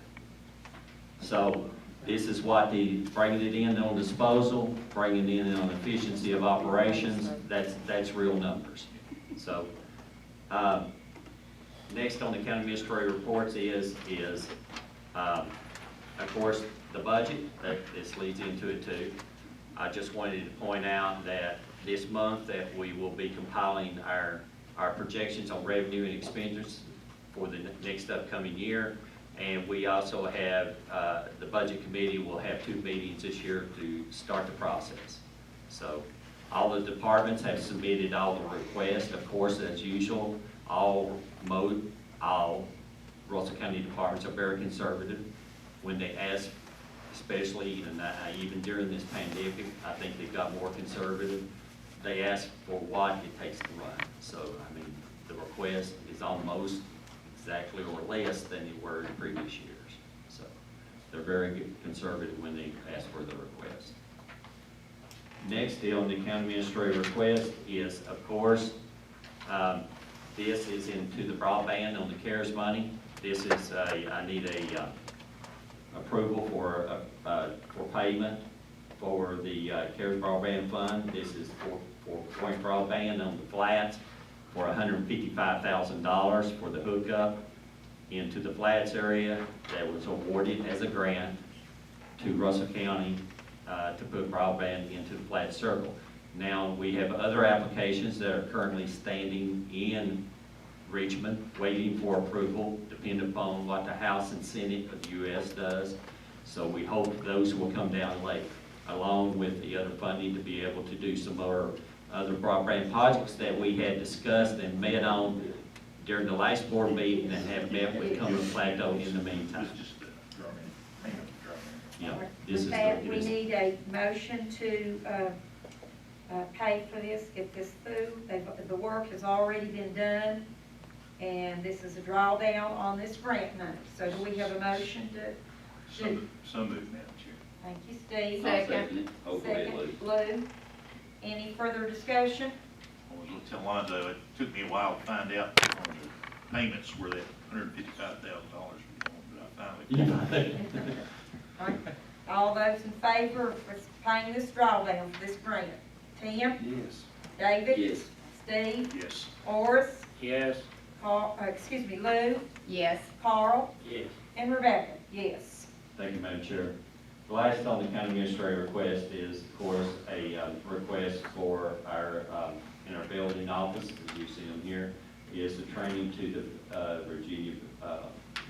So this is what bringing it in on disposal, bringing it in on efficiency of operations, that's real numbers. So, next on the county administrator reports is of course, the budget, this leads into it too. I just wanted to point out that this month that we will be compiling our projections on revenue and expenditures for the next upcoming year. And we also have, the budget committee will have 2 meetings this year to start the process. So all the departments have submitted all the requests. Of course, as usual, all Russell County departments are very conservative when they ask, especially, and even during this pandemic, I think they've got more conservative. They ask for what it takes to run. So, I mean, the request is almost exactly or less than they were in previous years. So, they're very conservative when they ask for the request. Next, on the county administrator request is, of course, this is into the broadband on the CARES money. This is I need a approval for payment for the CARES broadband fund. This is for point broadband on the flats for $155,000 for the hookup into the flats area that was awarded as a grant to Russell County to put broadband into the flat circle. Now, we have other applications that are currently standing in Richmond, waiting for approval, depending upon what the House and Senate of the U.S. does. So we hope those will come down later, along with the other funding to be able to do some more other broadband projects that we had discussed and met on during the last board meeting and have met with Cumberland Plateau in the meantime. Yeah, this is With the, that, we need a motion to pay for this, get this through. The work has already been done, and this is a drawdown on this grant money. So do we have a motion to? So moved, Madam Chair. Thank you, Steve. I'll second it. Oh, go ahead, Lou. Second, Lou. Any further discussion? I was gonna tell Lonzo, it took me a while to find out on the payments where that $155,000 was going, but I finally. All right. All those in favor of paying this drawdown for this grant? Tim? Yes. David? Yes. Steve? Yes. Horace? Yes. Lou? Yes. Carl? Yes. And Rebecca? Yes. thank you, Madam Chair. The last on the county administrator request is, of course, a request for our, in our building office, as you see them here, is the training to the Virginia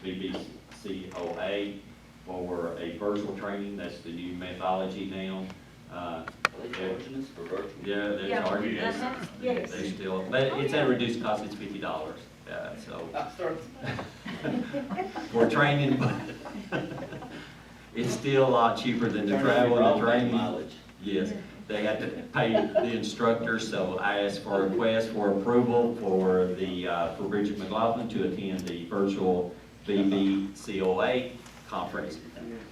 BBCOA for a virtual training. That's the new methodology now. Are they charging us for virtual? Yeah, they're charging us. Yes. They still, but it's at a reduced cost, it's $50. So for training, but it's still a lot cheaper than the travel and the training. Mileage. Yes, they have to pay the instructors, so I asked for a request for approval for the, for Bridget McLaughlin to attend the virtual BBCOA conference.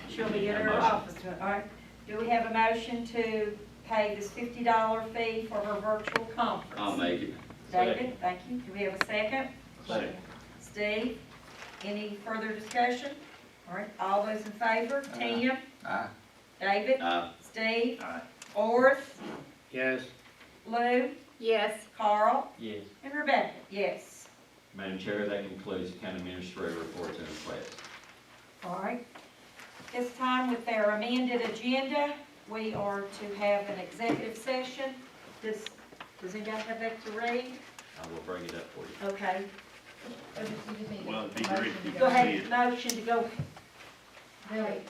She'll be in her office. All right. Do we have a motion to pay this $50 fee for her virtual conference? I'll make it. David, thank you. Do we have a second? Second. Steve, any further discussion? All right, all those in favor? Tim? Aye. David? Aye. Steve? Aye. Horace? Yes. Lou? Yes. Carl? Yes. And Rebecca? Yes. Madam Chair, that concludes the county administrator reports and requests. All right. This time with their amended agenda, we are to have an executive session. Does anybody have that to read? I will bring it up for you. Okay. Well, it'd be great if you Go could see ahead, it. motion to go. Really,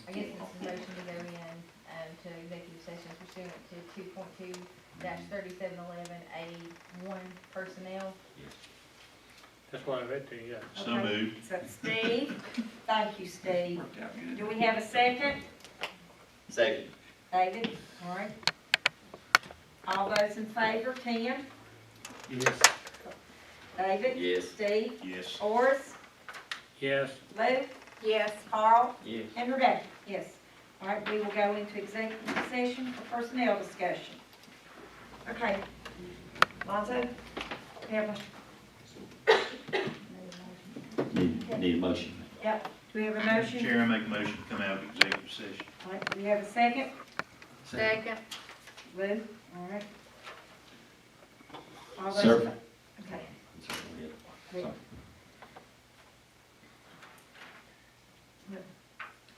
I guess it's a motion to go in, to executive session pursuant to 2.2-3711A1 personnel. That's what I read to you, yeah. So Okay. moved. So Steve, thank you, Steve. Worked out good. Do we have a second? Second. David, all right. All those in favor, Tim? Yes. David? Yes. Steve? Yes. Horace? Yes. Lou? Yes. Carl? Yes. And Rebecca? Yes. All right, we will go into executive session for personnel discussion. Okay. Lonzo? Have a, Need a motion. yep. Do we have a motion? Chair, I make a motion to come out of executive session. All right, do we have a second? Second. Lou? All right. All those. Sir. Okay. Sorry.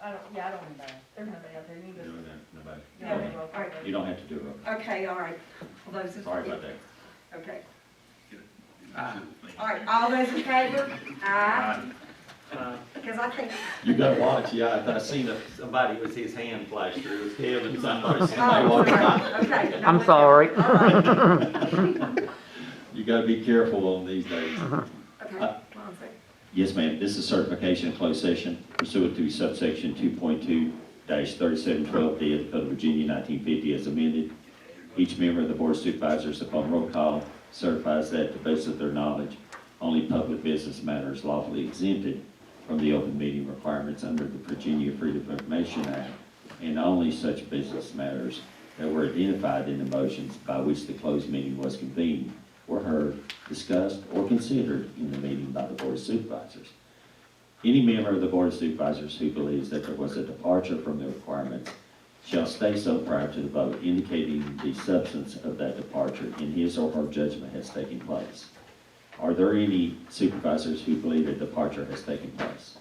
I don't want to, there's nobody out there, you No, just. nobody. No, all right. You don't have to do it. Okay, all right. All those in Sorry about that. Okay. All right, all those in favor? Aye. Because I think, You gotta watch, yeah, I seen somebody with his hand flash through, it was Kevin, somebody oh, walking by. okay. I'm sorry. All right, You gotta be careful on these days. okay, one second. Yes, ma'am. This is certification of closed session pursuant to subsection 2.2-3712D of the Code of Virginia 1950 as amended. Each member of the Board of Supervisors upon roll call certifies that to the best of their knowledge, only public business matters lawfully exempted from the open meeting requirements under the Virginia Freedom of Information Act, and only such business matters that were identified in the motions by which the closed meeting was convened were heard, discussed, or considered in the meeting by the Board of Supervisors. Any member of the Board of Supervisors who believes that there was a departure from the requirements shall state so prior to the vote, indicating the substance of that departure in his or her judgment has taken place. Are there any supervisors who believe a departure has taken place?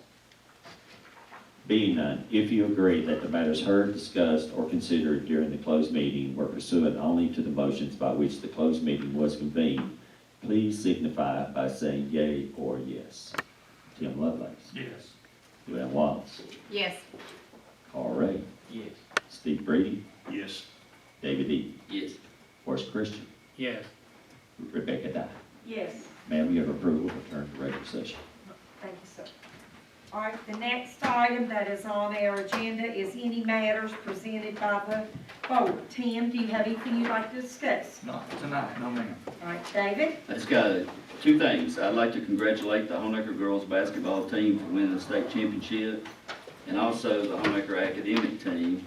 Being none, if you agree that the matters heard, discussed, or considered during the closed meeting were pursuant only to the motions by which the closed meeting was convened, please signify by saying yea or yes. Tim Lovelace. Yes. Luann Wallace. Yes. Carl Ray. Yes. Steve Brady. Yes. David E. Yes. Forrest Christian. Yes. Rebecca Dye. Yes, Ma'am, you have approval to return to regular session. thank you, sir. All right, the next item that is on our agenda is any matters presented by the board. Tim, do you have anything you'd like to discuss? Not tonight, no ma'am. All right, David? I just got two things. I'd like to congratulate the Homeacre girls basketball team for winning the state championship, and also the Homeacre academic team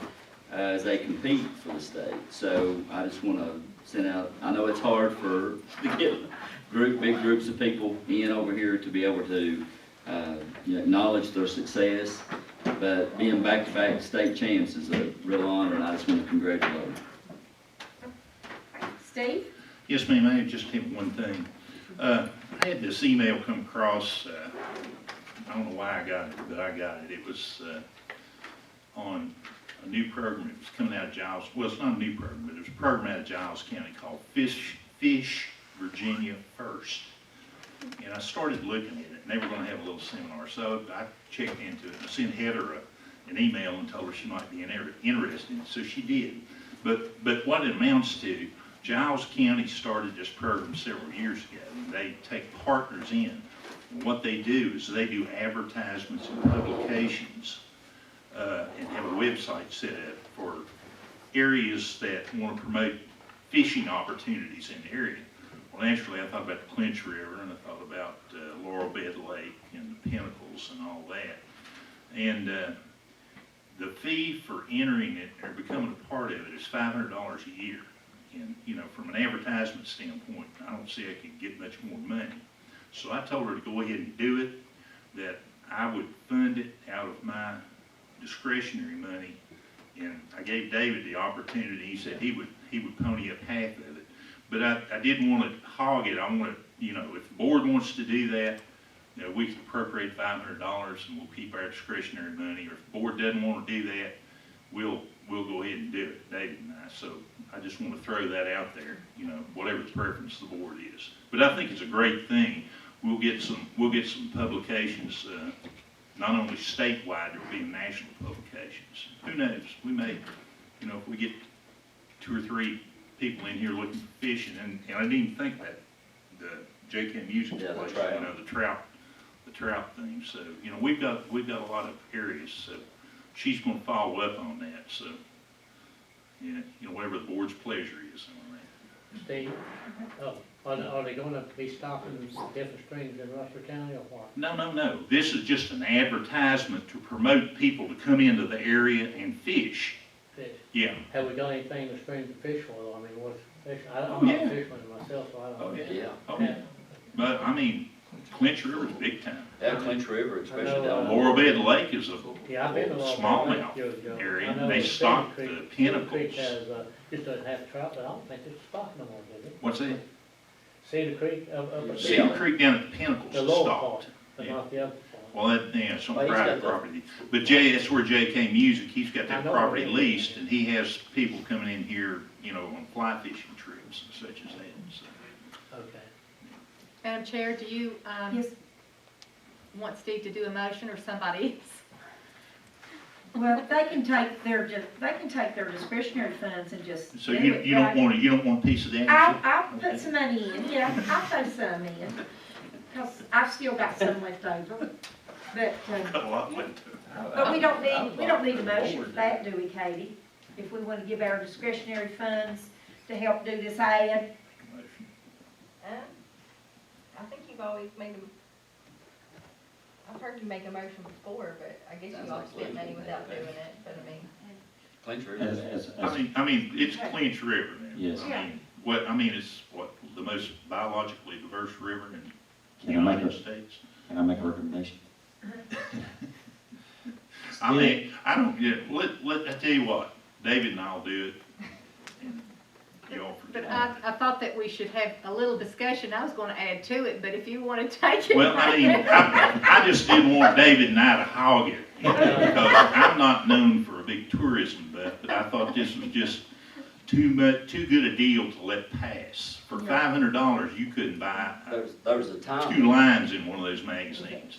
as they compete for the state. So I just want to send out, I know it's hard to get big groups of people in over here to be able to acknowledge their success, but being back-to-back state champs is a real honor, and I just want to congratulate them. Steve? Yes, ma'am, I just have one thing. I had this email come across, I don't know why I got it, but I got it. It was on a new program. It was coming out of Giles, well, it's not a new program, but it was a program out of Giles County called Fish Virginia First. And I started looking at it, and they were gonna have a little seminar, so I checked into it, and I sent Heather an email and told her she might be interested in it, so she did. But what it amounts to, Giles County started this program several years ago, and they take partners in. And what they do is they do advertisements and publications, and have a website set up for areas that want to promote fishing opportunities in the area. Well, naturally, I thought about the Clinch River, and I thought about Laurel Bed Lake and the Pinnacles and all that. And the fee for entering it or becoming a part of it is $500 a year. And, you know, from an advertisement standpoint, I don't see I could get much more money. So I told her to go ahead and do it, that I would fund it out of my discretionary money. And I gave David the opportunity. He said he would pony up half of it. But I didn't want to hog it. I want to, you know, if the board wants to do that, you know, we can appropriate $500 and we'll keep our discretionary money. Or if the board doesn't want to do that, we'll go ahead and do it, David and I. So I just want to throw that out there, you know, whatever the preference of the board is. But I think it's a great thing. We'll get some publications, not only statewide, there'll be national publications. Who knows? We may, you know, if we get 2 or 3 people in here looking for fishing, and I didn't even think about the JK Music place, you know, the trout thing. So, you know, we've got a lot of areas. So she's going to follow up on that. So, yeah, you know, whatever the board's pleasure is on that. Steve? Are they gonna be stopping in different streams in Rutherford County or what? No. This is just an advertisement to promote people to come into the area and fish. Fish? Yeah. Have we got anything in the stream to fish for? I mean, what's fishing? I'm not a fisherman myself, so I don't know. Oh, yeah. But, I mean, Clinch River's big time. Yeah, Clinch River, especially down Laurel Bed Lake is a I've been to smallmouth area, and they stock the Pinnacles. Creek has, just doesn't have trout, but I don't think it's stocked no more, does it? What's that? Cedar Creek, up Cedar Creek down at the Pinnacles the is lower stocked. part, but not the other part. Well, it's on Well, he's private got property. But that's where JK Music, he's got that I know property it is. leased, and he has people coming in here, you know, on fly fishing trips and such as that, so. Okay. Madam Chair, do you, Yes, want Steve to do a motion or somebody else? well, they can take their discretionary funds and just So do you, it, you but don't want, you don't want a piece of that? I'll put some money in, yeah, I'll throw some in, because I've still got some left over. But, Got a lot left to it. but we don't need a motion for that, do we, Katie? If we want to give our discretionary funds to help do this ad, I think you've always made them, I've heard you make a motion before, but I guess you always spent money without doing it, but I mean. Clinch River. I mean, it's Clinch River now. Yes. I mean, it's what, the most biologically diverse river in the Can I make United a- States. Can I make a recommendation? I mean, I don't, yeah, I tell you what, David and I'll do it. And y'all But forget. I thought that we should have a little discussion. I was gonna add to it, but if you wanna take it. Well, I mean, I just didn't want David and I to hog it, you know, because I'm not known for a big tourism buff, but I thought this was just too good a deal to let pass. For $500, you couldn't buy There's a time. 2 lines in one of those magazines.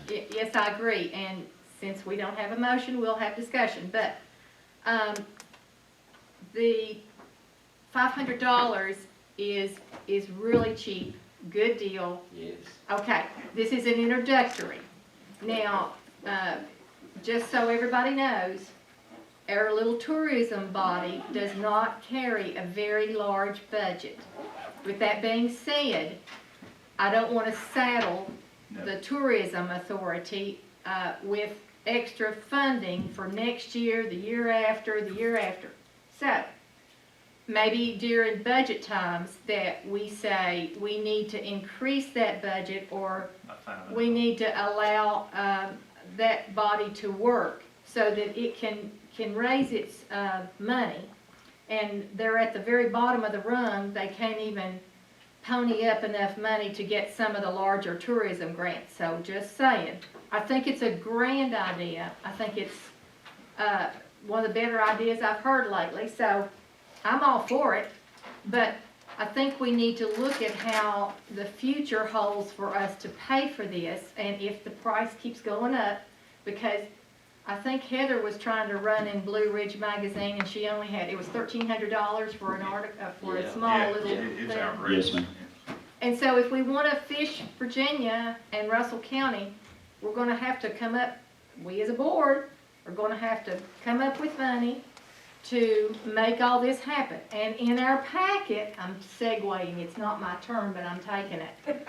Yes, I agree, and since we don't have a motion, we'll have discussion, but, the $500 is really cheap, good deal. Yes. Okay, this is an introductory. Now, just so everybody knows, our little tourism body does not carry a very large budget. With that being said, I don't want to saddle the tourism authority with extra funding for next year, the year after, the year after. So, maybe during budget times that we say we need to increase that budget, or we need to allow that body to work so that it can raise its money. And they're at the very bottom of the rung, they can't even pony up enough money to get some of the larger tourism grants. So just saying, I think it's a grand idea. I think it's one of the better ideas I've heard lately. So I'm all for it, but I think we need to look at how the future holds for us to pay for this, and if the price keeps going up, because I think Heather was trying to run in Blue Ridge magazine, and she only had, it was $1,300 for an article, for a small little It's thing. outrageous. Yes, ma'am. And so if we want to fish Virginia and Russell County, we're going to have to come up, we as a board, are going to have to come up with money to make all this happen. And in our packet, I'm segueing, it's not my turn, but I'm taking it.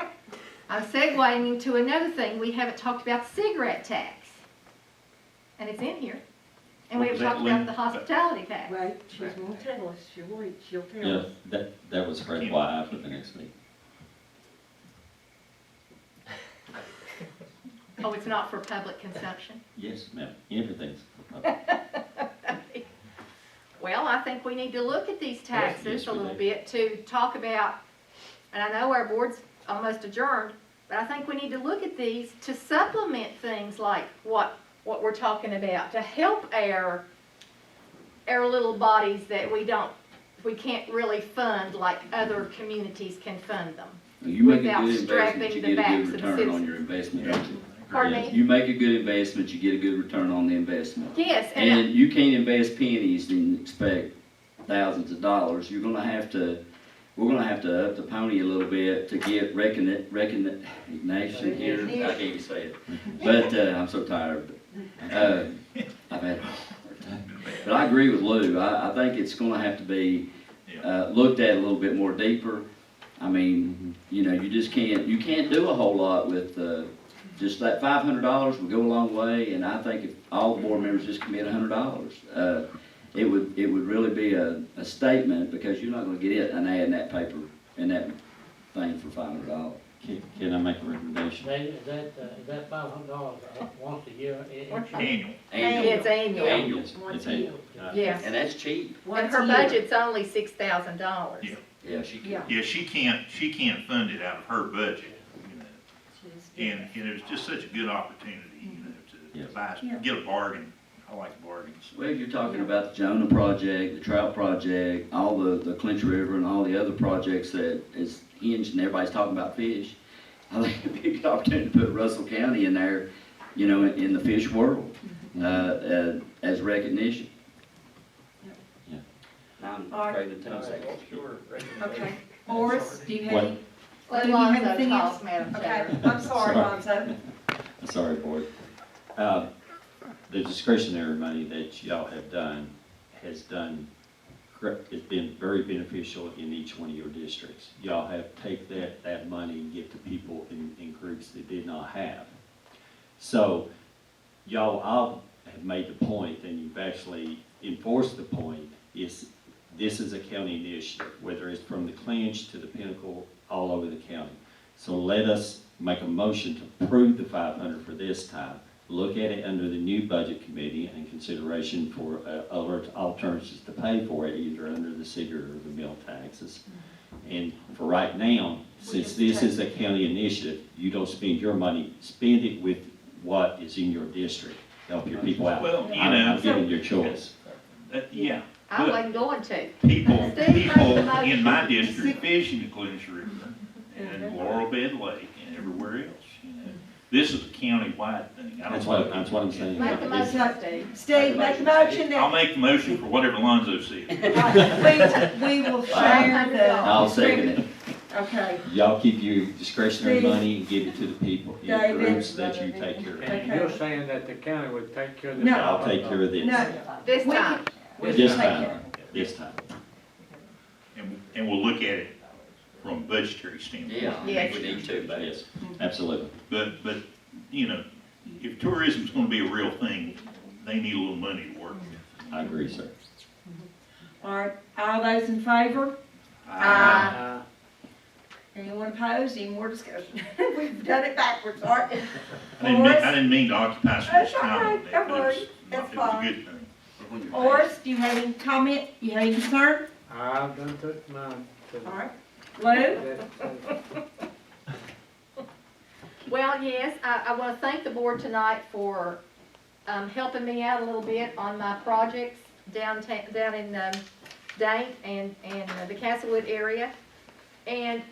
I'm segueing into another thing. We haven't talked about cigarette tax. And it's in here. And we What haven't was that, talked about Lynn? the hospitality tax. wait, she's gonna tell us, she'll tell Yeah, us. that was for FYI for the next meeting. Oh, it's not for public consumption? Yes, ma'am, everything's for public. Well, I think we need to look at these taxes Yes, a we little do. bit to talk about, and I know our board's almost adjourned, but I think we need to look at these to supplement things like what we're talking about, to help our little bodies that we can't really fund like other communities can fund them. You make a Without good strapping investment, you the get a backs good of the return on citizens. your investment, don't you? Pardon Yes. me? You make a good investment, you get a good return on the investment. Yes, And you can't invest pennies and expect thousands of dollars. We're gonna have to up the pony a little bit to get recognition here. I can't even say it. But, I'm so tired. I've had a hard time. But I agree with Lou. I think it's gonna have to be, looked at a little bit more deeper. I mean, you know, you can't do a whole lot with, just that $500 would go a long way, and I think if all the board members just commit $100, it would really be a statement, because you're not gonna get an ad in that paper, in that thing for $500. Can I make a recommendation? Is that $500 once a year? Annual. It's annual. Annual. It's annual. Yes. And that's cheap. And her budget's only $6,000. Yeah. Yeah, she can. Yeah, she can't fund it out of her budget, you know. And it was just such a good opportunity, you know, to buy, get a bargain I like bargains. Well, you're talking about the Jonah project, the Trout project, all the Clinch River and all the other projects that is hinged and everybody's talking about fish. I think it'd be a good opportunity to put Russell County in there, you know, in the fish world, as recognition. I'm All right. afraid to tell you. Sure. Okay. Morris, do you have What? any? Let do you have Lonzo anything else? talk, Madam Okay, Chair. I'm sorry, Sorry. Lonzo. Sorry, board. The discretionary money that y'all have done has been very beneficial in each one of your districts. Y'all have take that money and give to people in groups that did not have. So y'all all have made the point, and you've actually enforced the point, is this is a county initiative, whether it's from the Clinch to the Pinnacle, all over the county. So let us make a motion to approve the 500 for this time. Look at it under the new budget committee and consideration for other alternatives to pay for it, either under the cigarette or the meal taxes. And for right now, since this is a county initiative, you don't spend your money, spend it with what is in your district. Help your people out. Well, you I'm know. giving you a choice. Yeah. I but wasn't going to. People, Steve made the people motion. in my district fish in the Clinch River and Laurel Bed Lake and everywhere else, you know. This is a county-wide thing. I don't know. That's what I'm saying. Make the motion, Steve. Steve, make a motion I'll that make the motion for whatever Lonzo said. we will share the. I'll second it. Okay. Y'all keep your discretionary Steve. money and give it to the people, in David. groups that you take care of. And you're saying that the county would take care of this? No. I'll take care of this. No. This We time. We This can take time, care. this time. And we'll look at it from a budgetary standpoint. Yeah, I Yes. think we need to, but Yes, absolutely. But, you know, if tourism's gonna be a real thing, they need a little money to work with. I agree, sir. All right, all those in favor? Uh, Anyone opposed? Any more discussion? We've done it backwards, all right? I didn't mean to occupy so much That's all time on right, that, don't but worry. it That's was a fine. good thing. Horace, do you have any comment? You have any concern? I've done took mine. All right. Lou? Well, yes, I want to thank the board tonight for helping me out a little bit on my projects down in Dane and the Castlewood area. And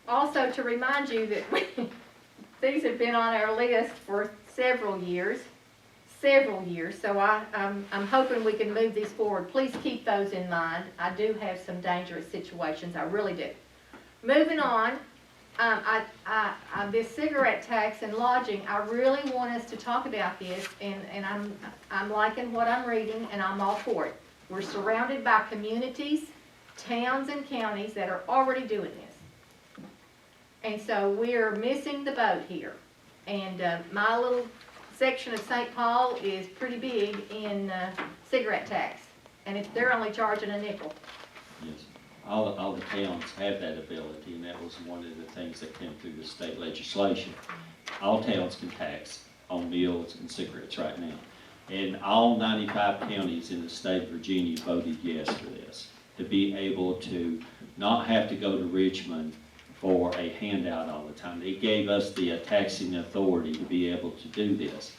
also to remind you that these have been on our list for several years. So I'm hoping we can move these forward. Please keep those in mind. I do have some dangerous situations, I really do. Moving on, this cigarette tax and lodging, I really want us to talk about this, and I'm liking what I'm reading, and I'm all for it. We're surrounded by communities, towns and counties that are already doing this. And so we're missing the boat here. And my little section of St. Paul is pretty big in cigarette tax, and they're only charging a nickel. Yes. All the towns have that ability, and that was one of the things that came through the state legislation. All towns can tax on meals and cigarettes right now. And all 95 counties in the state of Virginia voted yes for this, to be able to not have to go to Richmond for a handout all the time. They gave us the taxing authority to be able to do this.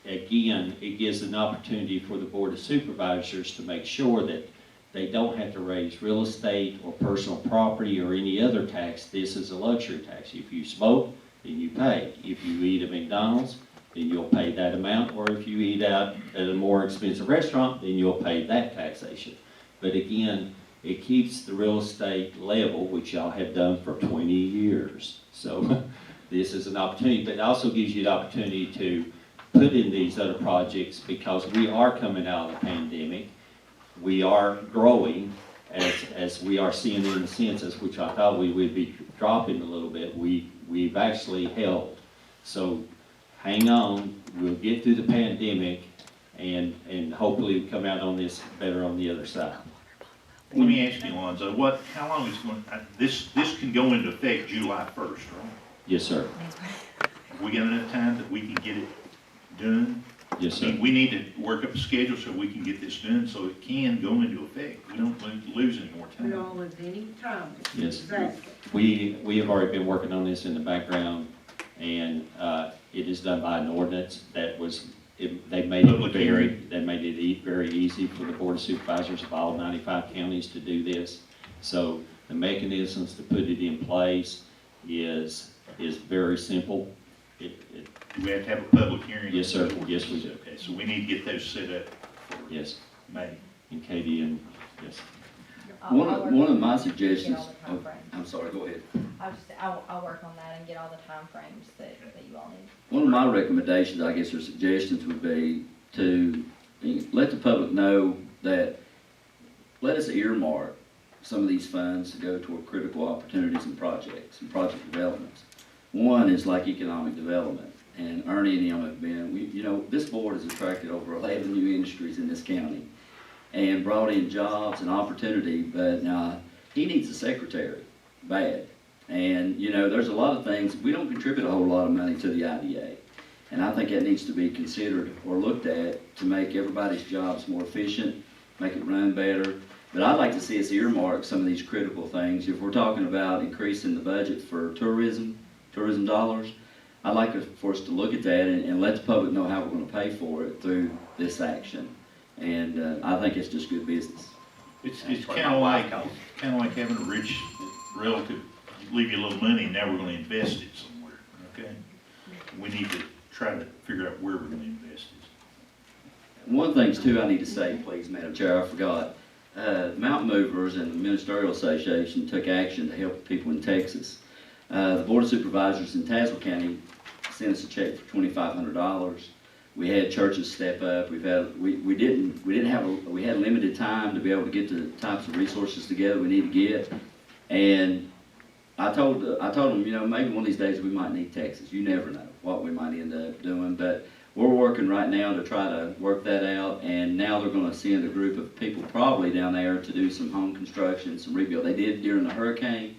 Again, it gives an opportunity for the Board of Supervisors to make sure that they don't have to raise real estate or personal property or any other tax. This is a luxury tax. If you smoke, then you pay. If you eat at McDonald's, then you'll pay that amount. Or if you eat out at a more expensive restaurant, then you'll pay that taxation. But again, it keeps the real estate level, which y'all have done for 20 years. So this is an opportunity, but it also gives you the opportunity to put in these other projects because we are coming out of the pandemic. We are growing as we are seeing in the census, which I thought we would be dropping a little bit. We've actually held. So hang on, we'll get through the pandemic and hopefully come out on this better on the other side. Let me ask you, Alonzo, how long is this can go into effect July 1st, right? Yes, sir. Have we got enough time that we can get it done? Yes, I sir. mean, we need to work up a schedule so we can get this done so it can go into effect. We don't lose any more We time. all live any time. Yes. Exactly. We have already been working on this in the background, and it is done by an ordinance that was they made it Public hearing. very easy for the Board of Supervisors of all 95 counties to do this. So the mechanisms to put it in place is very simple. Do we have to have a public hearing? Yes, sir. Yes, we do. Okay, so we need to get those set up for Yes, May. and Katie and, yes. One of my suggestions, Get all the timeframes. I'm sorry, go ahead. I'll work on that and get all the timeframes that you all need. One of my recommendations, I guess, or suggestions would be to let the public know that, let us earmark some of these funds to go toward critical opportunities and projects and project developments. One is like economic development, and Ernie and him have been, this board has attracted over 11 new industries in this county and brought in jobs and opportunity, but now he needs a secretary, bad. And, there's a lot of things, we don't contribute a whole lot of money to the IDA. And I think that needs to be considered or looked at to make everybody's jobs more efficient, make it run better. But I'd like to see us earmark some of these critical things. If we're talking about increasing the budget for tourism dollars, I'd like for us to look at that and let the public know how we're going to pay for it through this action. And I think it's just good business. It's kind of like having a rich relative leave you a little money and now we're gonna invest it somewhere, okay? We need to try to figure out where we're gonna invest it. One of the things too I need to say, please, Madam Chair, I forgot. Mountain Movers and the Ministerial Association took action to help people in Texas. The Board of Supervisors in Tazewell County sent us a check for $2,500. We had churches step up. We had limited time to be able to get the types of resources together we need to get. And I told them, maybe one of these days we might need Texas. You never know what we might end up doing, but we're working right now to try to work that out. And now they're going to send a group of people probably down there to do some home construction, some rebuild. They did during the hurricane.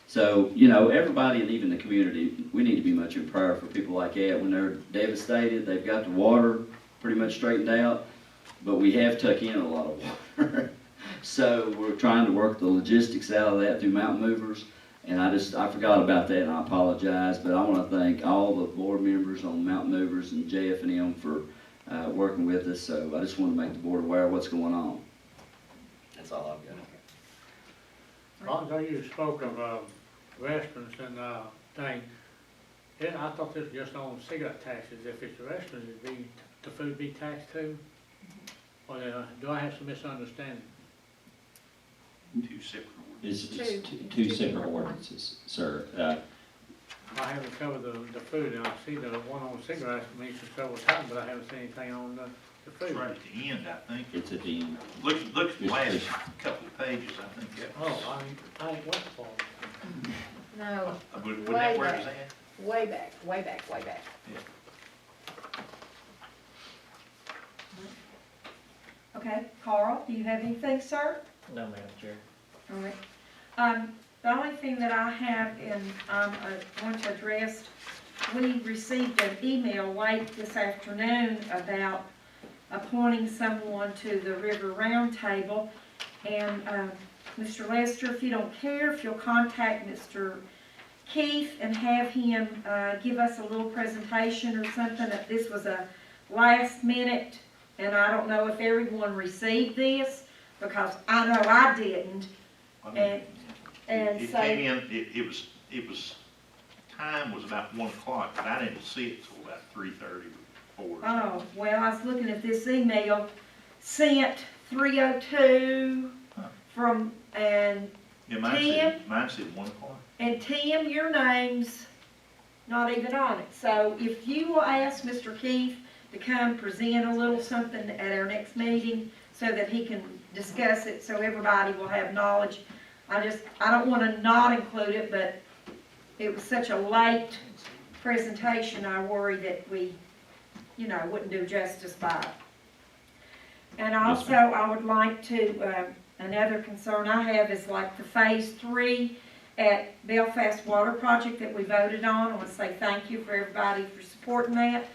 So, everybody and even the community, we need to be much in prayer for people like that when they're devastated. They've got the water pretty much straightened out, but we have tucked in a lot of water. So we're trying to work the logistics out of that through Mountain Movers. And I forgot about that and I apologize, but I want to thank all the board members on Mountain Movers and Jeff and him for working with us. So I just want to make the board aware of what's going on. That's all I've got. Ron, you spoke of restaurants and thing. I thought this was just on cigarette taxes. If it's a restaurant, the food be taxed too? Or do I have some misunderstanding? Two separate It's two separate ordinances, sir. I haven't covered the food, and I see the one on cigarettes mentioned several times, but I haven't seen anything on the food. It's right at the end, I think. It's at the end. Look at the last couple of pages, I think. Oh, I ain't went for it. No, Would that where it's at? way back. Yeah. Okay, Carl, do you have anything, sir? No, Madam Chair. All right. The only thing that I have and I want to address, we received an email late this afternoon about appointing someone to the River Roundtable. And Mr. Lester, if you don't care, if you'll contact Mr. Keith and have him give us a little presentation or something. That this was a last minute, and I don't know if everyone received this, because I know I didn't. It came in, it was, time was about 1 o'clock, but I didn't see it till about 3:30 or 4. Oh, well, I was looking at this email sent 3:02 from, and Yeah, mine said 1 o'clock. And Tim, your name's not even on it. So if you will ask Mr. Keith to come present a little something at our next meeting so that he can discuss it, so everybody will have knowledge. I don't want to not include it, but it was such a late presentation, I worry that we, wouldn't do justice by it. And also, I would like to, another concern I have is like the Phase 3 at Belfast Water Project that we voted on. I want to say thank you for everybody for supporting that.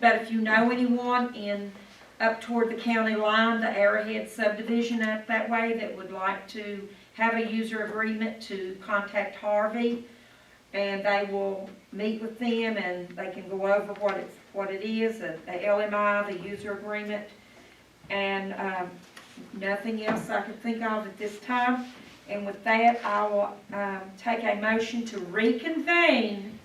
But if you know anyone up toward the county line, the Arrowhead subdivision up that way, that would like to have a user agreement, to contact Harvey. and they will meet with them, and they can go over what it is, the LMI, the user agreement, and nothing else I can think of at this time. And with that, I will take a motion to reconvene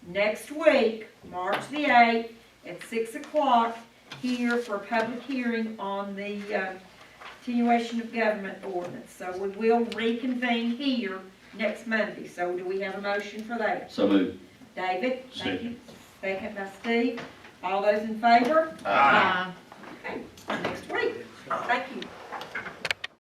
next week, March the 8th, at 6 o'clock, here for a public hearing on the continuation of government ordinance. So we will reconvene here next Monday. So do we have a motion for that? So moved. David? Thank you. Second by Steve. All those in favor? Aye. Okay, next week. Thank you.